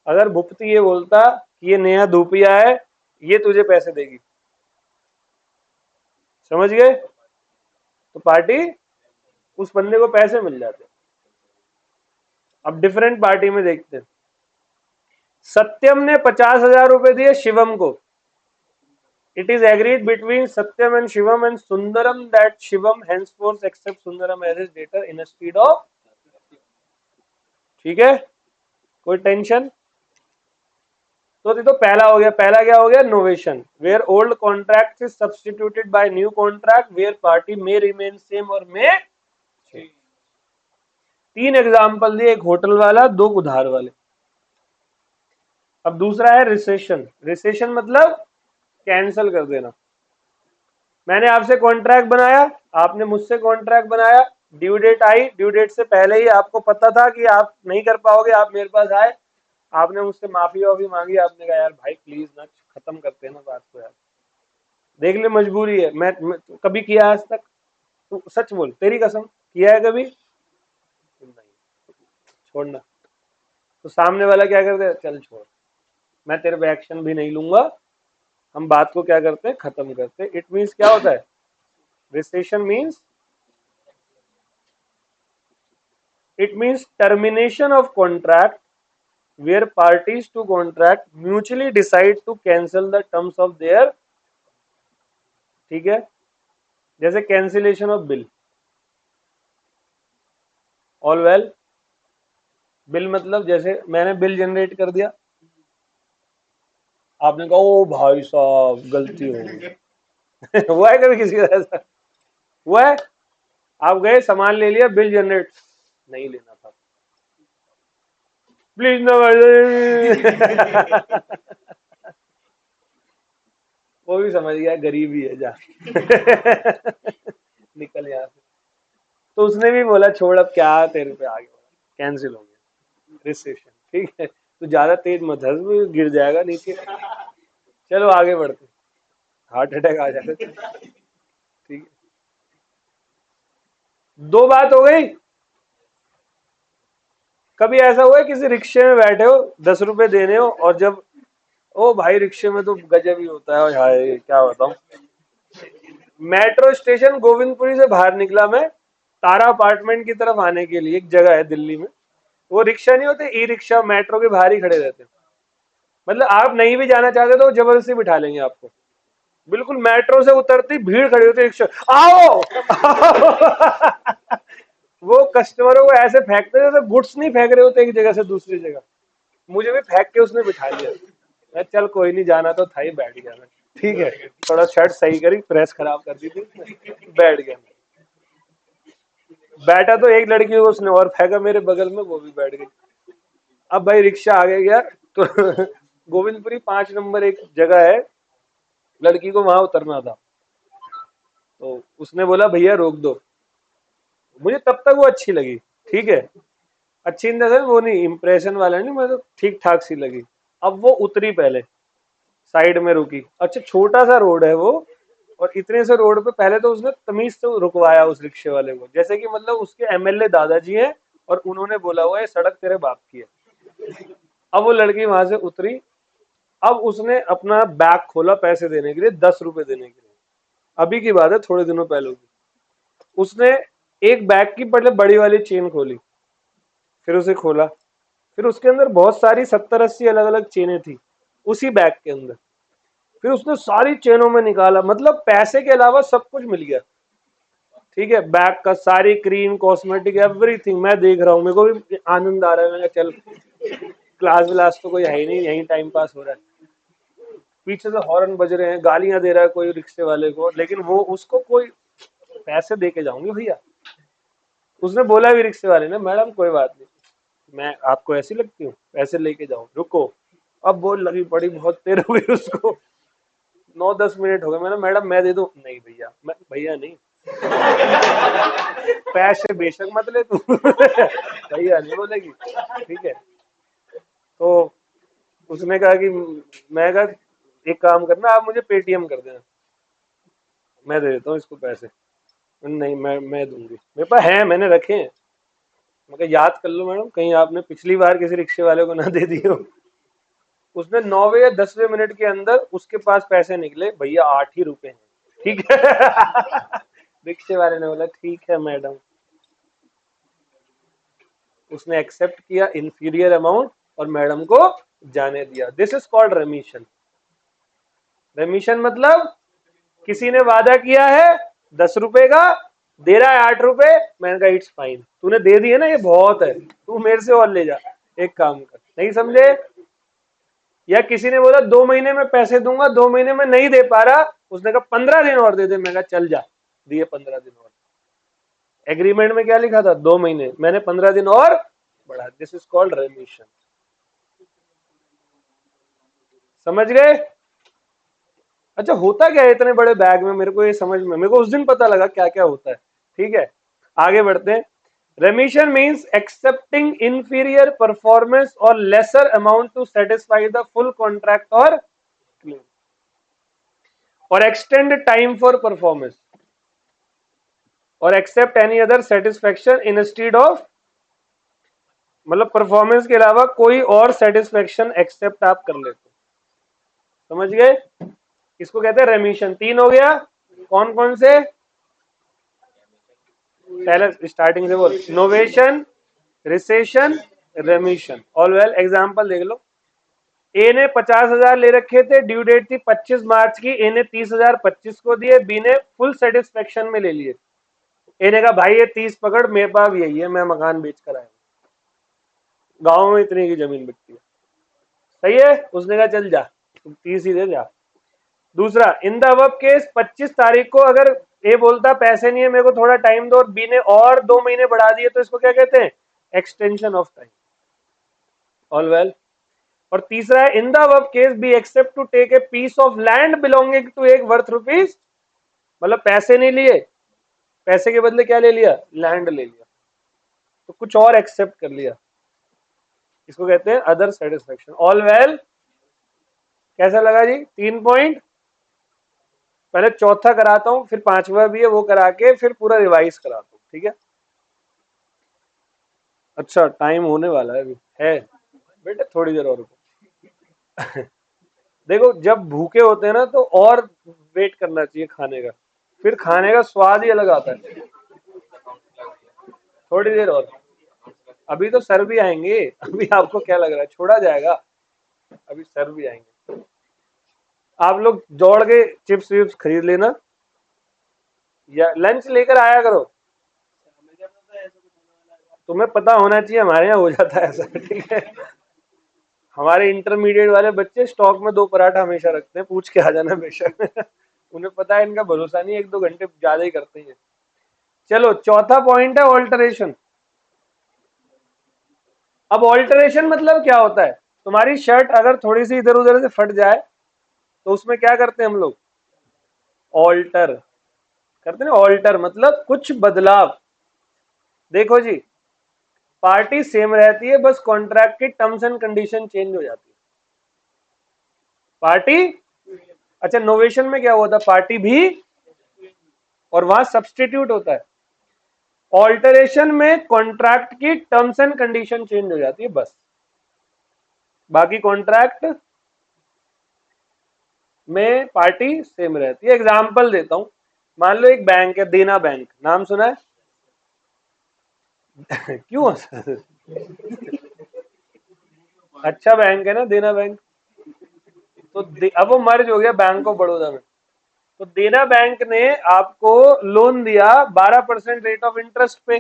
अगर भुपति ये बोलता कि ये नया धूपिया है, ये तुझे पैसे देगी, समझ गए, तो पार्टी, उस बंदे को पैसे मिल जाते। अब डिफरेंट पार्टी में देखते हैं। सत्यम ने 50,000 रुपए दिए शिवम को। It is agreed between Satyam and Shivam and Sundaram that Shivam henceforth accept Sundaram as his debtor instead of, ठीक है, कोई टेंशन। तो पहला हो गया, पहला क्या हो गया, novation, where old contract is substituted by new contract where party may remain same और मे। 3 एग्जाम्पल दिए, एक होटल वाला, 2 उधार वाले। अब दूसरा है रिसेशन। रिसेशन मतलब कैंसल कर देना। मैंने आपसे कॉन्ट्रैक्ट बनाया, आपने मुझसे कॉन्ट्रैक्ट बनाया, ड्यू डेट आई, ड्यू डेट से पहले ही आपको पता था कि आप नहीं कर पाओगे, आप मेरे पास आए, आपने मुझसे माफी वाफी मांगी, आपने कहा यार भाई प्लीज ना खत्म करते हैं ना बात को यार, देख ले मजबूरी है। मैं कभी किया आज तक, तू सच बोल, तेरी कसम किया है कभी, नहीं, छोड़ना। तो सामने वाला क्या करते हैं, चल छोड़, मैं तेरे पे एक्शन भी नहीं लूंगा, हम बात को क्या करते हैं, खत्म करते हैं। इट मीन्स क्या होता है, recession means, it means termination of contract where parties to contract mutually decide to cancel the terms of their, ठीक है, जैसे cancellation of bill, all well. Bill मतलब जैसे मैंने बिल जनरेट कर दिया, आपने कहा ओ भाई साहब गलती हो गई। हुआ है कभी किसी का ऐसा, हुआ है, आप गए सामान ले लिया, बिल जनरेट नहीं लेना था, प्लीज ना वो भी समझ गया गरीब ही है, जा निकल यहाँ से। तो उसने भी बोला छोड़ अब क्या तेरे पे, आगे कैंसिल हो गया रिसेशन। ठीक है, तो ज्यादा तेज मत हंस, वो गिर जाएगा नीचे। चलो आगे बढ़ते, हार्ट अटैक आ जाएगा। ठीक है, दो बात हो गई। कभी ऐसा हुआ है किसी रिक्शे में बैठे हो, 10 रुपए देने हो, और जब ओ भाई रिक्शे में तो गजब ही होता है, और हाय क्या बताऊं। मेट्रो स्टेशन गोविंदपुरी से बाहर निकला मैं, तारा अपार्टमेंट की तरफ आने के लिए, एक जगह है दिल्ली में, वो रिक्शा नहीं होते, ई रिक्शा, मेट्रो के बाहर ही खड़े रहते हैं। मतलब आप नहीं भी जाना चाहते तो जबरदस्ती बिठा लेंगे आपको। बिल्कुल मेट्रो से उतरती भीड़ खड़ी होती, रिक्शा आओ, वो कस्टमरों को ऐसे फेंकते जैसे गुड्स नहीं फेंक रहे होते एक जगह से दूसरी जगह। मुझे भी फेंक के उसने बिठा लिया। मैं चल कोई नहीं, जाना तो था ही, बैठ गया मैं। ठीक है, थोड़ा शर्ट सही करी, प्रेस खराब कर दी थी, बैठ गया। बैठा तो एक लड़की को उसने और फेंका मेरे बगल में, वो भी बैठ गई। अब भाई रिक्शा आगे गया तो गोविंदपुरी 5 नंबर एक जगह है, लड़की को वहां उतरना था, तो उसने बोला भैया रोक दो। मुझे तब तक वो अच्छी लगी। ठीक है, अच्छी इन द सेंस वो नहीं, इम्प्रेशन वाला नहीं, मतलब ठीक ठाक सी लगी। अब वो उतरी, पहले साइड में रुकी, अच्छा छोटा सा रोड है वो, और इतने से रोड पे पहले तो उसने तमीज से रुकवाया उस रिक्शे वाले को, जैसे कि मतलब उसके एमएलए दादाजी हैं और उन्होंने बोला हुआ है सड़क तेरे बाप की है। अब वो लड़की वहां से उतरी, अब उसने अपना बैग खोला पैसे देने के लिए, 10 रुपए देने के लिए, अभी की बात है थोड़े दिनों पहले की। उसने एक बैग की पहले बड़ी वाली चेन खोली, फिर उसे खोला, फिर उसके अंदर बहुत सारी 70-80 अलग अलग चेनें थी उसी बैग के अंदर। फिर उसने सारी चेनों में निकाला, मतलब पैसे के अलावा सब कुछ मिल गया। ठीक है, बैग का सारी क्रीम कॉस्मेटिक एवरीथिंग, मैं देख रहा हूँ, मेरे को भी आनंद आ रहा है, मैंने कहा चल क्लास व्लास तो कोई है ही नहीं, यही टाइम पास हो रहा है। पीछे से हॉर्न बज रहे हैं, गालियां दे रहा है कोई रिक्शे वाले को, लेकिन वो उसको कोई पैसे दे के जाऊंगी भैया। उसने बोला भी रिक्शे वाले ने, मैडम कोई बात नहीं, मैं आपको ऐसी लगती हूँ, पैसे लेके जाओ, रुको। अब बोल लगी पड़ी, बहुत देर हो गई उसको, 9-10 मिनट हो गए। मैंने मैडम मैं दे दूं, नहीं भैया, मैं भैया नहीं, पैसे बेशक मत ले तू भैया नहीं बोलेगी। ठीक है, तो उसने कहा कि, मैं कहा एक काम करना, आप मुझे पेटीएम कर देना, मैं दे देता हूँ इसको पैसे। नहीं मैं दूंगी, मेरे पास है, मैंने रखे हैं। मैं कहा याद कर लो मैडम, कहीं आपने पिछली बार किसी रिक्शे वाले को ना दे दिए हो। उसने 9वें या 10वें मिनट के अंदर उसके पास पैसे निकले, भैया 8 ही रुपए हैं। ठीक है रिक्शे वाले ने बोला ठीक है मैडम, उसने एक्सेप्ट किया इंफीरियर अमाउंट और मैडम को जाने दिया। This is called रेमिशन। रेमिशन मतलब किसी ने वादा किया है 10 रुपए का, दे रहा है 8 रुपए, मैंने कहा इट्स फाइन, तूने दे दिए ना, ये बहुत है, तू मेरे से और ले जा, एक काम कर, नहीं समझे। या किसी ने बोला 2 महीने में पैसे दूंगा, 2 महीने में नहीं दे पा रहा, उसने कहा 15 दिन और दे दे, मैं कहा चल जा, दिए 15 दिन और। एग्रीमेंट में क्या लिखा था, 2 महीने, मैंने 15 दिन और बढ़ा, दिस इज कॉल्ड रेमिशन। समझ गए। अच्छा होता क्या है इतने बड़े बैग में, मेरे को ये समझ में, मेरे को उस दिन पता लगा क्या क्या होता है। ठीक है, आगे बढ़ते हैं। Remission means accepting inferior performance और lesser amount to satisfy the full contract और क्लेम, और एक्सटेंड टाइम फॉर परफॉर्मेंस, और accept any other satisfaction instead of, मतलब परफॉर्मेंस के अलावा कोई और सेटिस्फेक्शन एक्सेप्ट आप कर लेते। समझ गए, इसको कहते हैं रेमिशन। 3 हो गया, कौन कौन से, पहले स्टार्टिंग से बोल, novation, rescission, रेमिशन। All well, example देख लो। ए ने 50,000 ले रखे थे, ड्यू डेट थी 25 मार्च की, ए ने 30,000 25 को दिए, बी ने फुल सेटिस्फेक्शन में ले लिए। ए ने कहा भाई ये 30 पकड़, मेरे पास यही है, मैं मकान बेच कर आया, गाँव में इतनी की जमीन बिकती है, सही है। उसने कहा चल जा, तुम 30 ही दे जा। दूसरा, इन द अबव केस 25 तारीख को अगर ए बोलता पैसे नहीं है मेरे को थोड़ा टाइम दो और बी ने और 2 महीने बढ़ा दिए तो इसको क्या कहते हैं? Extension of time. All well. और तीसरा है, in the above case B accept to take a piece of land belonging to एक वर्थ रुपीज, मतलब पैसे नहीं लिए, पैसे के बदले क्या ले लिया? लैंड ले लिया, तो कुछ और एक्सेप्ट कर लिया, इसको कहते हैं अदर सेटिस्फेक्शन। All well. कैसा लगा जी? 3 पॉइंट। पहले चौथा कराता हूं, फिर पांचवा भी है वो करा के फिर पूरा रिवाइज कराता हूं, ठीक है? अच्छा, टाइम होने वाला है अभी, है बेटा, थोड़ी देर और रुको। देखो, जब भूखे होते हैं ना तो और वेट करना चाहिए खाने का, फिर खाने का स्वाद ही अलग आता है। थोड़ी देर और, अभी तो सर भी आएंगे। अभी आपको क्या लग रहा है छोड़ा जाएगा? अभी सर भी आएंगे। आप लोग दौड़ के चिप्स विप्स खरीद लेना या लंच लेकर आया करो। तुम्हें पता होना चाहिए, हमारे यहाँ हो जाता है ऐसा, ठीक है? हमारे इंटरमीडिएट वाले बच्चे स्टॉक में 2 पराठा हमेशा रखते हैं, पूछ के आ जाना बेशक। उन्हें पता है इनका भरोसा नहीं, 1-2 घंटे ज्यादा ही करते हैं। चलो, चौथा पॉइंट है ऑल्टरेशन। अब ऑल्टरेशन मतलब क्या होता है? तुम्हारी शर्ट अगर थोड़ी सी इधर उधर से फट जाए तो उसमें क्या करते हैं हम लोग? ऑल्टर करते हैं। ऑल्टर मतलब कुछ बदलाव। देखो जी, पार्टी सेम रहती है, बस कॉन्ट्रैक्ट की टर्म्स एंड कंडीशन चेंज हो जाती है। पार्टी, अच्छा, नोवेशन में क्या हुआ था? पार्टी भी, और वहां सब्सटीट्यूट होता है। ऑल्टरेशन में कॉन्ट्रैक्ट की टर्म्स एंड कंडीशन चेंज हो जाती है बस, बाकी कॉन्ट्रैक्ट में पार्टी सेम रहती है। एग्जांपल देता हूं, मान लो एक बैंक है, देना बैंक, नाम सुना है? क्यों? अच्छा बैंक है ना देना बैंक। तो अब वो मर्ज हो गया बैंक ऑफ बड़ौदा में। तो देना बैंक ने आपको लोन दिया 12% रेट ऑफ इंटरेस्ट पे,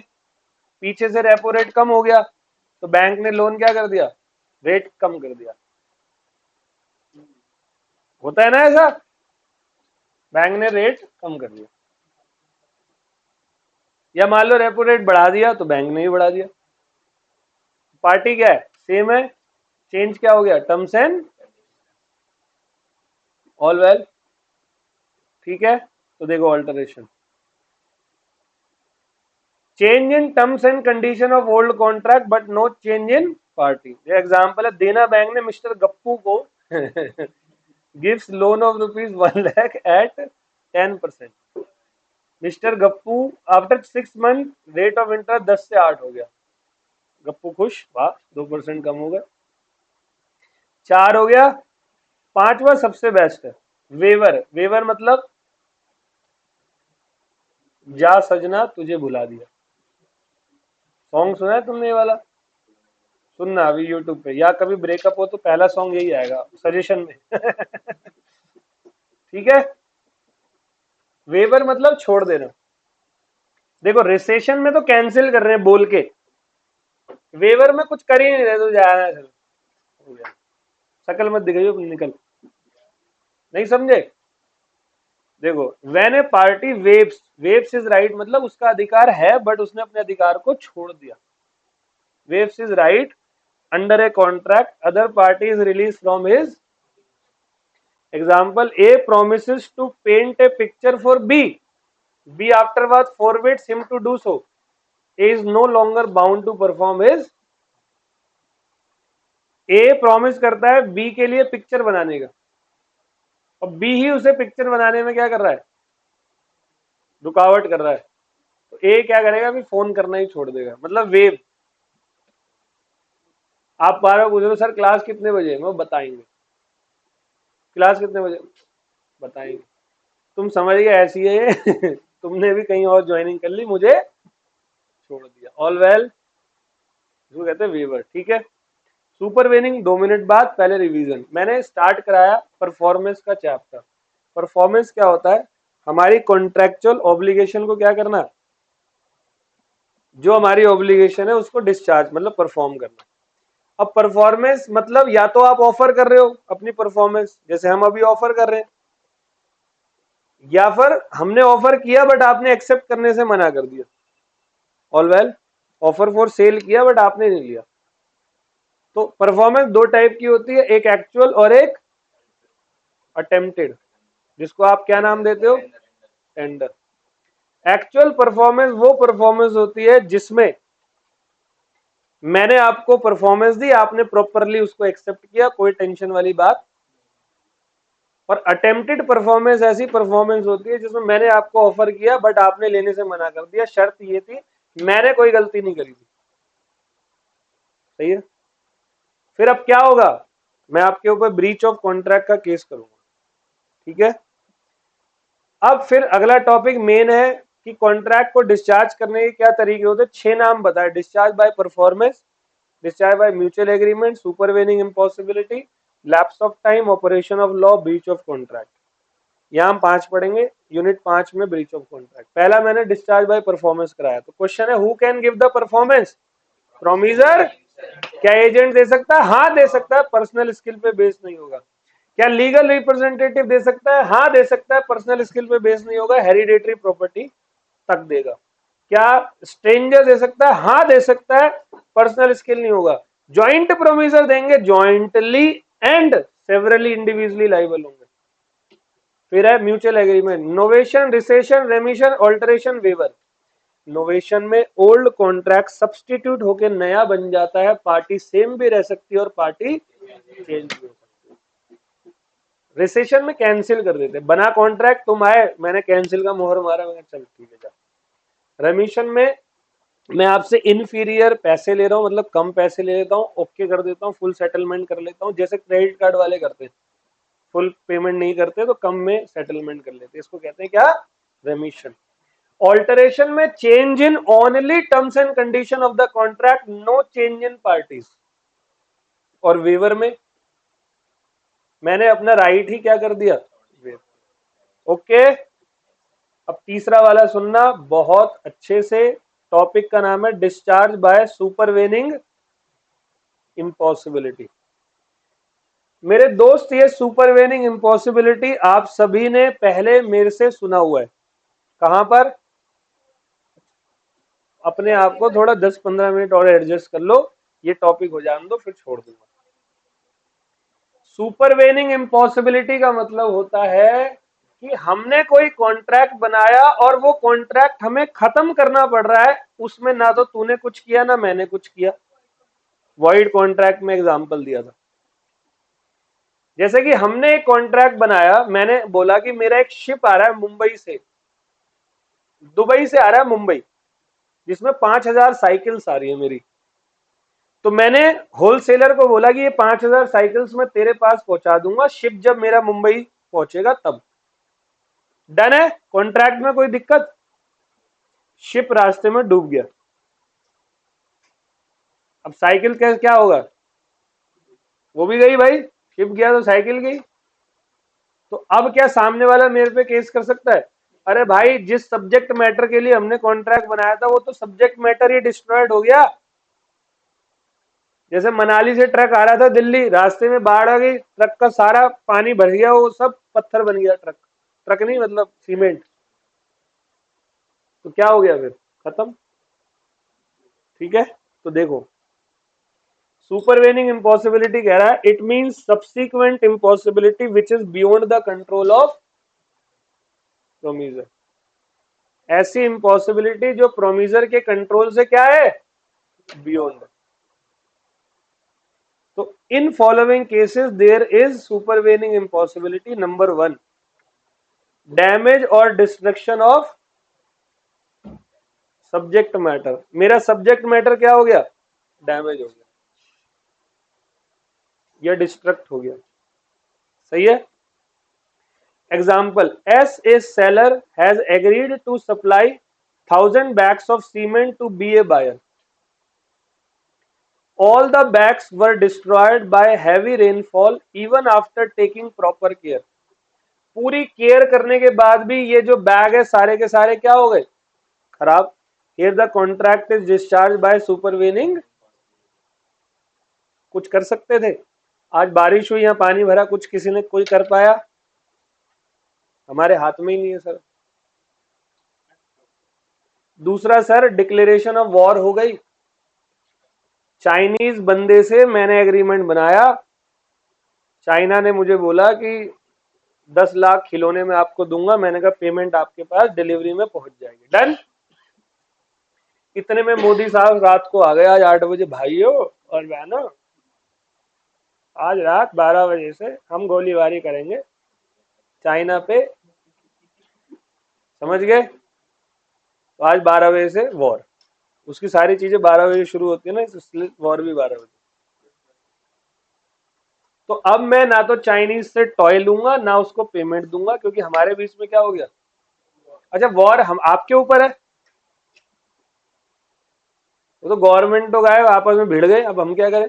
पीछे से रेपो रेट कम हो गया तो बैंक ने लोन क्या कर दिया? रेट कम कर दिया। होता है ना ऐसा, बैंक ने रेट कम कर दिया। या मान लो रेपो रेट बढ़ा दिया तो बैंक ने ही बढ़ा दिया। पार्टी क्या है? सेम है, चेंज क्या हो गया? Terms and. ऑल वेल, ठीक है? तो देखो, alteration, change in terms and condition of old contract but no change in party. Example है, देना बैंक ने मिस्टर गप्पू को gives loan of ₹1 lakh at 10%। Mister Gappu after 6 month rate of interest 10 से 8 हो गया। गप्पू खुश, वाह, 2% कम हो गए। 4 हो गया। पांचवा सबसे बेस्ट है, वेवर। वेवर मतलब जा सजना तुझे भुला दिया। सॉन्ग सुना है तुमने ये वाला? सुनना अभी यूट्यूब पे, या कभी ब्रेकअप हो तो पहला सॉन्ग यही आएगा सजेशन में। ठीक है? वेवर मतलब छोड़ देना। देखो, रिसेशन में तो कैंसिल कर रहे हैं बोल के, वेवर में कुछ कर ही नहीं रहे, तो जाना है, हो गया, शकल मत दिखाइयो, निकल। नहीं समझे? देखो, when A party waves, waves is right मतलब उसका अधिकार है बट उसने अपने अधिकार को छोड़ दिया। Waves is right under a contract, other party is release from his. Example, A promises to paint a picture for B. B afterwards forbids him to do so. A is no longer bound to perform his। A promise करता है B के लिए पिक्चर बनाने का, और B ही उसे पिक्चर बनाने में क्या कर रहा है? रुकावट कर रहा है। तो A क्या करेगा? अभी फोन करना ही छोड़ देगा, मतलब वेव। आप बार बार पूछ रहे हो सर क्लास कितने बजे? मैं बताएंगे। क्लास कितने बजे? बताएंगे। तुम समझ गए, ऐसी है ये। तुमने भी कहीं और ज्वाइनिंग कर ली, मुझे छोड़ दिया। ऑल वेल, जो कहते हैं वेवर, ठीक है? सुपर वेनिंग 2 मिनट बाद, पहले रिवीजन। मैंने स्टार्ट कराया परफॉर्मेंस का चैप्टर। परफॉर्मेंस क्या होता है? हमारी कॉन्ट्रेक्चुअल ऑब्लिगेशन को क्या करना, जो हमारी ऑब्लिगेशन है उसको डिस्चार्ज मतलब परफॉर्म करना। अब परफॉर्मेंस मतलब या तो आप ऑफर कर रहे हो अपनी परफॉर्मेंस, जैसे हम अभी ऑफर कर रहे हैं, या फिर हमने ऑफर किया बट आपने एक्सेप्ट करने से मना कर दिया। All well, offer for sale किया बट आपने नहीं लिया। तो परफॉर्मेंस दो टाइप की होती है, एक एक्चुअल और एक अटेम्प्टेड, जिसको आप क्या नाम देते हो? टेंडर। एक्चुअल परफॉर्मेंस वो परफॉर्मेंस होती है जिसमें मैंने आपको परफॉर्मेंस दी, आपने प्रॉपरली उसको एक्सेप्ट किया, कोई टेंशन वाली बात। और अटेम्प्टेड परफॉर्मेंस ऐसी परफॉर्मेंस होती है जिसमें मैंने आपको ऑफर किया बट आपने लेने से मना कर दिया, शर्त ये थी मैंने कोई गलती नहीं करी थी। सही है? फिर अब क्या होगा, मैं आपके ऊपर ब्रीच ऑफ कॉन्ट्रैक्ट का केस करूंगा। ठीक है? अब फिर अगला टॉपिक मेन है कि कॉन्ट्रैक्ट को डिस्चार्ज करने के क्या तरीके होते हैं। 6 नाम बताए: discharge by performance, discharge by mutual agreement, supervening impossibility, lapse of time, operation of law, breach of contract. यहां हम 5 पढ़ेंगे, यूनिट 5 में ब्रीच ऑफ कॉन्ट्रैक्ट। पहला मैंने डिस्चार्ज बाय परफॉर्मेंस कराया, तो क्वेश्चन है who can give the performance? Promisor. क्या एजेंट दे सकता है? हाँ दे सकता है, पर्सनल स्किल पे बेस नहीं होगा। क्या लीगल रिप्रेजेंटेटिव दे सकता है? हाँ दे सकता है, पर्सनल स्किल पे बेस नहीं होगा, हेरिडेटरी प्रॉपर्टी तक देगा। क्या स्ट्रेंजर दे सकता है? हाँ दे सकता है, पर्सनल स्किल नहीं होगा। ज्वाइंट प्रोमिजर देंगे, jointly and severally individually liable होंगे। फिर है mutual agreement, novation, rescission, remission, alteration, waiver. Novation में ओल्ड कॉन्ट्रैक्ट सब्सटीट्यूट होकर नया बन जाता है, पार्टी सेम भी रह सकती है और पार्टी चेंज भी हो सकती है। रिसेशन में कैंसिल कर देते, बना कॉन्ट्रैक्ट, तुम आए, मैंने कैंसिल का मोहर मारा, मैंने चल ठीक है जा। रेमिशन में मैं आपसे इनफीरियर पैसे ले रहा हूं, मतलब कम पैसे ले लेता हूं, ओके कर देता हूं, फुल सेटलमेंट कर लेता हूं, जैसे क्रेडिट कार्ड वाले करते हैं, फुल पेमेंट नहीं करते तो कम में सेटलमेंट कर लेते हैं, इसको कहते हैं क्या? रेमिशन। ऑल्टरेशन में change in only terms and condition of the contract, no change in parties. और वेवर में मैंने अपना राइट ही क्या कर दिया? ओके। अब तीसरा वाला सुनना बहुत अच्छे से, टॉपिक का नाम है डिस्चार्ज बाय सुपरवेनिंग इम्पॉसिबिलिटी। मेरे दोस्त, ये सुपरवेनिंग इम्पॉसिबिलिटी आप सभी ने पहले मेरे से सुना हुआ है। कहां पर? अपने आप को थोड़ा 10-15 मिनट और एडजस्ट कर लो, ये टॉपिक हो जाने दो फिर छोड़ दूंगा। सुपरवेनिंग इम्पॉसिबिलिटी का मतलब होता है कि हमने कोई कॉन्ट्रैक्ट बनाया और वो कॉन्ट्रैक्ट हमें खत्म करना पड़ रहा है, उसमें ना तो तूने कुछ किया ना मैंने कुछ किया। वॉइड कॉन्ट्रैक्ट में एग्जांपल दिया था, जैसे कि हमने एक कॉन्ट्रैक्ट बनाया, मैंने बोला कि मेरा एक शिप आ रहा है मुंबई से, दुबई से आ रहा है मुंबई, जिसमें 5,000 साइकिल्स आ रही है मेरी। तो मैंने होलसेलर को बोला कि ये 5,000 साइकिल्स मैं तेरे पास पहुंचा दूंगा, शिप जब मेरा मुंबई पहुंचेगा तब। डन है? कॉन्ट्रैक्ट में कोई दिक्कत? शिप रास्ते में डूब गया, अब साइकिल क्या होगा? वो भी गई भाई, शिप गया तो साइकिल गई। तो अब क्या सामने वाला मेरे पे केस कर सकता है? अरे भाई, जिस सब्जेक्ट मैटर के लिए हमने कॉन्ट्रैक्ट बनाया था वो तो सब्जेक्ट मैटर ही डिस्ट्रॉयड हो गया। जैसे मनाली से ट्रक आ रहा था दिल्ली, रास्ते में बाढ़ आ गई, ट्रक का सारा पानी भर गया, वो सब पत्थर बन गया, ट्रक ट्रक नहीं मतलब सीमेंट। तो क्या हो गया फिर? खत्म। ठीक है? तो देखो, सुपरवेनिंग इम्पॉसिबिलिटी कह रहा है it means subsequent impossibility which is beyond the control of promisor. ऐसी इम्पॉसिबिलिटी जो प्रोमीजर के कंट्रोल से क्या है? बियॉन्ड। तो in following cases there is supervening impossibility. Number 1, damage और डिस्ट्रक्शन ऑफ सब्जेक्ट मैटर। मेरा सब्जेक्ट मैटर क्या हो गया? डैमेज हो गया या डिस्ट्रक्ट हो गया। सही है? Example, as a seller has agreed to supply 1,000 bags of cement to be a buyer. All the bags were destroyed by heavy rainfall even after taking proper care. पूरी केयर करने के बाद भी ये जो बैग है सारे के सारे क्या हो गए? खराब। Here the contract is discharged by supervening। कुछ कर सकते थे? आज बारिश हुई, यहाँ पानी भरा, कुछ किसी ने कोई कर पाया? हमारे हाथ में ही नहीं है सर। दूसरा सर, डिक्लेरेशन ऑफ वॉर हो गई। चाइनीज बंदे से मैंने एग्रीमेंट बनाया। चाइना ने मुझे बोला कि 10 लाख खिलौने में आपको दूंगा। मैंने कहा पेमेंट आपके पास डिलीवरी में पहुंच जाएगी। डन। इतने में मोदी साहब रात को आ गए आज 8 बजे, भाइयों और बहनों, आज रात 12 बजे से हम गोलीबारी करेंगे चाइना पे, समझ गए? तो आज 12 बजे से वॉर। उसकी सारी चीजें 12 बजे शुरू होती है ना, इसलिए वॉर भी 12 बजे। तो अब मैं ना तो चाइनीज से टॉय लूंगा ना उसको पेमेंट दूंगा, क्योंकि हमारे बीच में क्या हो गया। अच्छा, वॉर हम आपके ऊपर है, वो तो गवर्नमेंट तो गायब, आपस में भिड़ गए, अब हम क्या करें?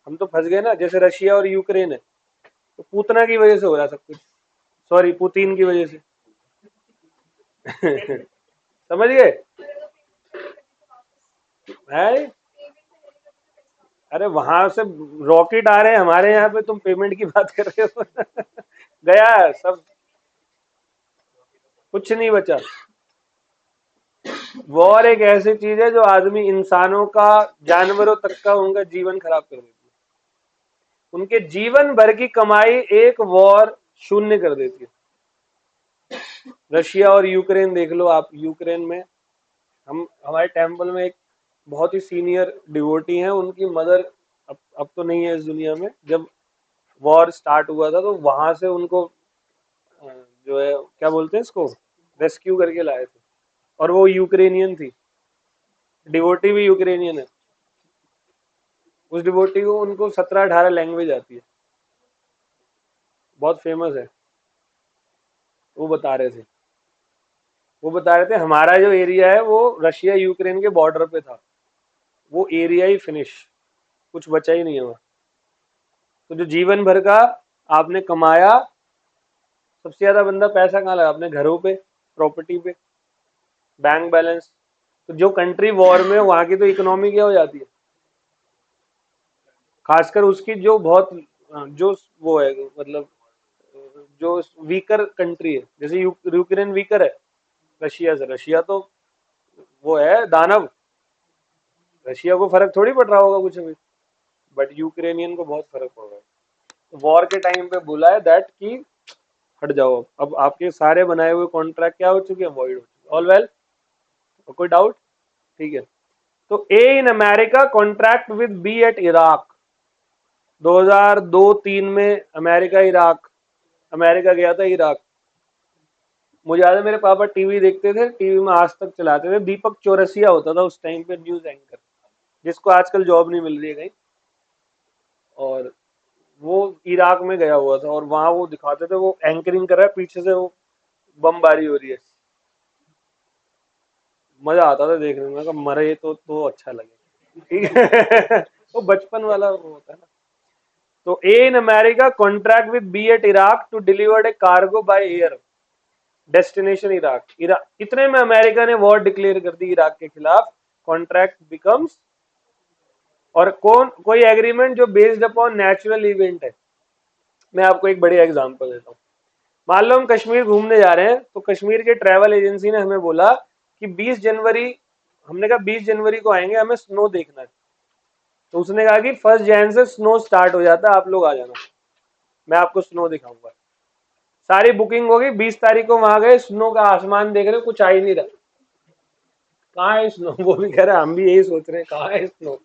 हम तो फंस गए ना। जैसे रशिया और यूक्रेन है, तो पूतना की वजह से हो रहा सब कुछ, सॉरी पुतिन की वजह से। समझ गए? है। अरे वहां से रॉकेट आ रहे हैं हमारे यहाँ पे, तुम पेमेंट की बात कर रहे हो। गया सब, कुछ नहीं बचा। वॉर एक ऐसी चीज है जो आदमी, इंसानों का, जानवरों तक का, उनका जीवन खराब कर देती है। उनके जीवन भर की कमाई एक वॉर शून्य कर देती है। रशिया और यूक्रेन देख लो आप। यूक्रेन में हम, हमारे टेम्पल में एक बहुत ही सीनियर डिवोटी हैं, उनकी मदर अब तो नहीं है इस दुनिया में। जब वॉर स्टार्ट हुआ था तो वहां से उनको जो है क्या बोलते हैं इसको, रेस्क्यू करके लाए थे। और वो यूक्रेनियन थी, डिवोटी भी यूक्रेनियन है। उस डिवोटी को, उनको 17-18 लैंग्वेज आती है, बहुत फेमस है। वो बता रहे थे, वो बता रहे थे हमारा जो एरिया है वो रशिया यूक्रेन के बॉर्डर पे था, वो एरिया ही फिनिश, कुछ बचा ही नहीं है वहाँ। तो जो जीवन भर का आपने कमाया, सबसे ज्यादा बंदा पैसा कहाँ लगा? अपने घरों पे, प्रॉपर्टी पे, बैंक बैलेंस। तो जो कंट्री वॉर में, वहां की तो इकोनॉमी क्या हो जाती है, खासकर उसकी जो बहुत, जो वो है मतलब, जो वीकर कंट्री है, जैसे यूक्रेन वीकर है रशिया से। रशिया तो वो है दानव, रशिया को फर्क थोड़ी पड़ रहा होगा कुछ अभी, बट यूक्रेनियन को बहुत फर्क पड़ रहा है। वॉर के टाइम पे बोला है दैट कि हट जाओ, अब आपके सारे बनाए हुए कॉन्ट्रैक्ट क्या हो चुके हैं, वॉइड हो चुके। ऑल वेल, कोई डाउट? ठीक है। तो A in America contract with B at Iraq. 2002-3 में अमेरिका इराक, अमेरिका गया था इराक। मुझे याद है मेरे पापा टीवी देखते थे, टीवी में आज तक चलाते थे, दीपक चौरसिया होता था उस टाइम पे न्यूज एंकर, जिसको आजकल जॉब नहीं मिल रही है कहीं। और वो इराक में गया हुआ था, और वहां वो दिखाते थे, वो एंकरिंग कर रहा है, पीछे से वो बमबारी हो रही है। मजा आता था देखने में, कहा मरे तो अच्छा लगे। ठीक है। वो बचपन वाला वो होता है ना। तो A in America contract with B at Iraq to delivered a cargo by air, destination Iraq. Iraq, इतने में अमेरिका ने वॉर डिक्लेयर कर दी इराक के खिलाफ। कॉन्ट्रैक्ट बिकम्स, और कौन, कोई एग्रीमेंट जो बेस्ड अपॉन नेचुरल इवेंट है। मैं आपको एक बढ़िया एग्जांपल देता हूँ। मान लो हम कश्मीर घूमने जा रहे हैं, तो कश्मीर के ट्रैवल एजेंसी ने हमें बोला कि 20 जनवरी, हमने कहा 20 जनवरी को आएंगे, हमें स्नो देखना है। तो उसने कहा कि 1 जन से स्नो स्टार्ट हो जाता है, आप लोग आ जाना, मैं आपको स्नो दिखाऊंगा। सारी बुकिंग हो गई, 20 तारीख को वहां गए, स्नो का आसमान देख रहे हो, कुछ आ ही नहीं रहा। कहाँ है स्नो? वो भी कह रहे हम भी यही सोच रहे हैं, कहाँ है स्नो?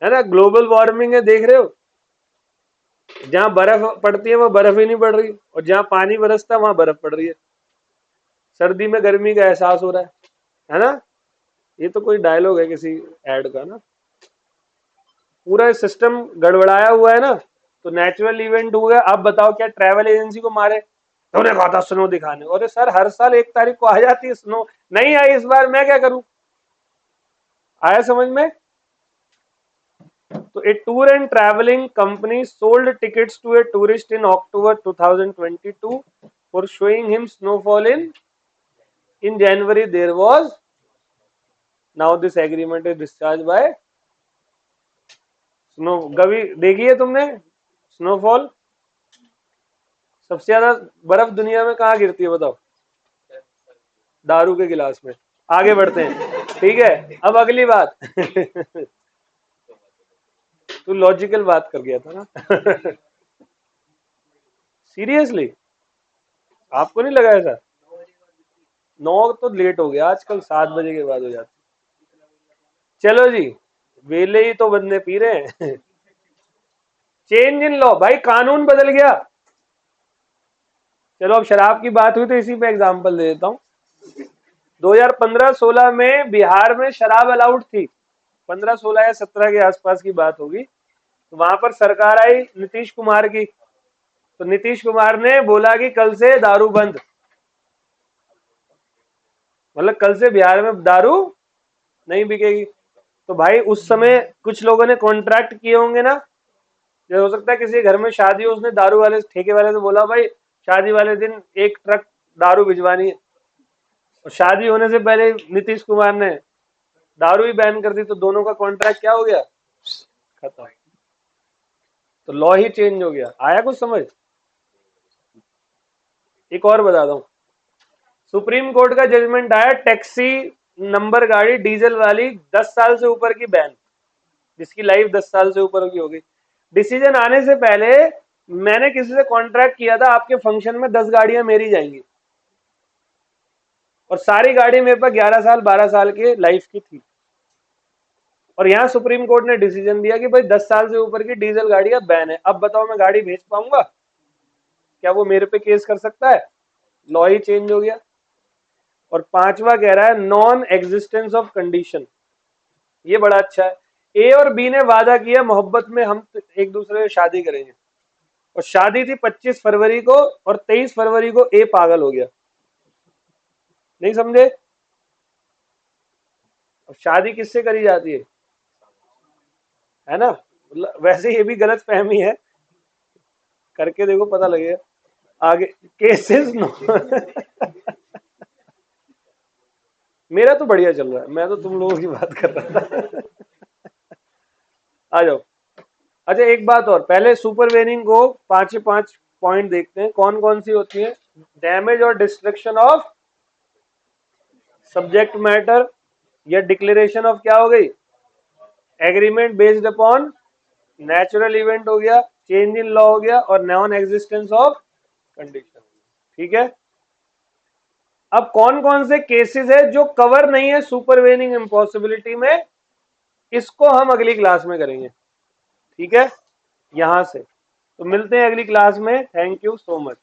है ना, ग्लोबल वार्मिंग है, देख रहे हो। जहां बर्फ पड़ती है वहां बर्फ ही नहीं पड़ रही, और जहां पानी बरसता है वहां बर्फ पड़ रही है। सर्दी में गर्मी का एहसास हो रहा है ना? ये तो कोई डायलॉग है किसी एड का ना। पूरा सिस्टम गड़बड़ाया हुआ है ना। तो नेचुरल इवेंट हुआ, अब बताओ क्या ट्रैवल एजेंसी को मारे? तो उन्हें कहा था स्नो दिखाने, और सर हर साल 1 तारीख को आ जाती है स्नो, नहीं आई इस बार, मैं क्या करूं? आया समझ में? तो a tour and travelling company sold tickets to a tourist in October 2022 for showing him snowfall in January there was, now this agreement is discharge by snow. कभी देखी है तुमने स्नोफॉल? सबसे ज्यादा बर्फ दुनिया में कहाँ गिरती है बताओ? दारू के गिलास में। आगे बढ़ते हैं, ठीक है। अब अगली बात तू लॉजिकल बात कर गया था ना सीरियसली, आपको नहीं लगा ऐसा? 9 तो लेट हो गया, आजकल 7 बजे के बाद हो जाती। चलो जी, वेले ही तो बंदे पी रहे हैं चेंज इन लॉ, भाई कानून बदल गया। चलो अब शराब की बात हुई तो इसी पे एग्जांपल दे देता हूँ। 2015-16 में बिहार में शराब अलाउड थी, 15-16 या 17 के आसपास की बात होगी। तो वहां पर सरकार आई नीतीश कुमार की, तो नीतीश कुमार ने बोला कि कल से दारू बंद, मतलब कल से बिहार में दारू नहीं बिकेगी। तो भाई उस समय कुछ लोगों ने कॉन्ट्रैक्ट किए होंगे ना, जो हो सकता है किसी घर में शादी हो, उसने दारू वाले ठेके वाले से बोला भाई शादी वाले दिन 1 ट्रक दारू भिजवानी है, और शादी होने से पहले नीतीश कुमार ने दारू ही बैन कर दी, तो दोनों का कॉन्ट्रैक्ट क्या हो गया, खत्म। तो लॉ ही चेंज हो गया। आया कुछ समझ? एक और बता दूं, सुप्रीम कोर्ट का जजमेंट आया, टैक्सी नंबर गाड़ी डीजल वाली 10 साल से ऊपर की बैन, जिसकी लाइफ 10 साल से ऊपर की होगी। डिसीजन आने से पहले मैंने किसी से कॉन्ट्रैक्ट किया था, आपके फंक्शन में 10 गाड़ियां मेरी जाएंगी, और सारी गाड़ी मेरे पास 11 साल 12 साल के लाइफ की थी। और यहां सुप्रीम कोर्ट ने डिसीजन दिया कि भाई 10 साल से ऊपर की डीजल गाड़ियां बैन है। अब बताओ मैं गाड़ी भेज पाऊंगा? क्या वो मेरे पे केस कर सकता है? लॉ ही चेंज हो गया। और पांचवा कह रहा है नॉन एग्जिस्टेंस ऑफ कंडीशन, ये बड़ा अच्छा है। ए और बी ने वादा किया मोहब्बत में हम एक दूसरे से शादी करेंगे, और शादी थी 25 फरवरी को, और 23 फरवरी को ए पागल हो गया। नहीं समझे? अब शादी किससे करी जाती है ना? मतलब वैसे ये भी गलत फहमी है, करके देखो पता लगेगा। आगे केसेस नो मेरा तो बढ़िया चल रहा है, मैं तो तुम लोगों की बात कर रहा था आ जाओ। अच्छा एक बात और, पहले सुपर वेनिंग को 5 पॉइंट देखते हैं कौन कौन सी होती है। डैमेज और डिस्ट्रक्शन ऑफ सब्जेक्ट मैटर, या डिक्लेरेशन ऑफ क्या हो गई, agreement based upon natural event हो गया, चेंज इन लॉ हो गया, और नॉन एग्जिस्टेंस ऑफ कंडीशन। ठीक है। अब कौन कौन से केसेस है जो कवर नहीं है सुपरवेनिंग इम्पॉसिबिलिटी में, इसको हम अगली क्लास में करेंगे। ठीक है, यहां से तो मिलते हैं अगली क्लास में। Thank you so much.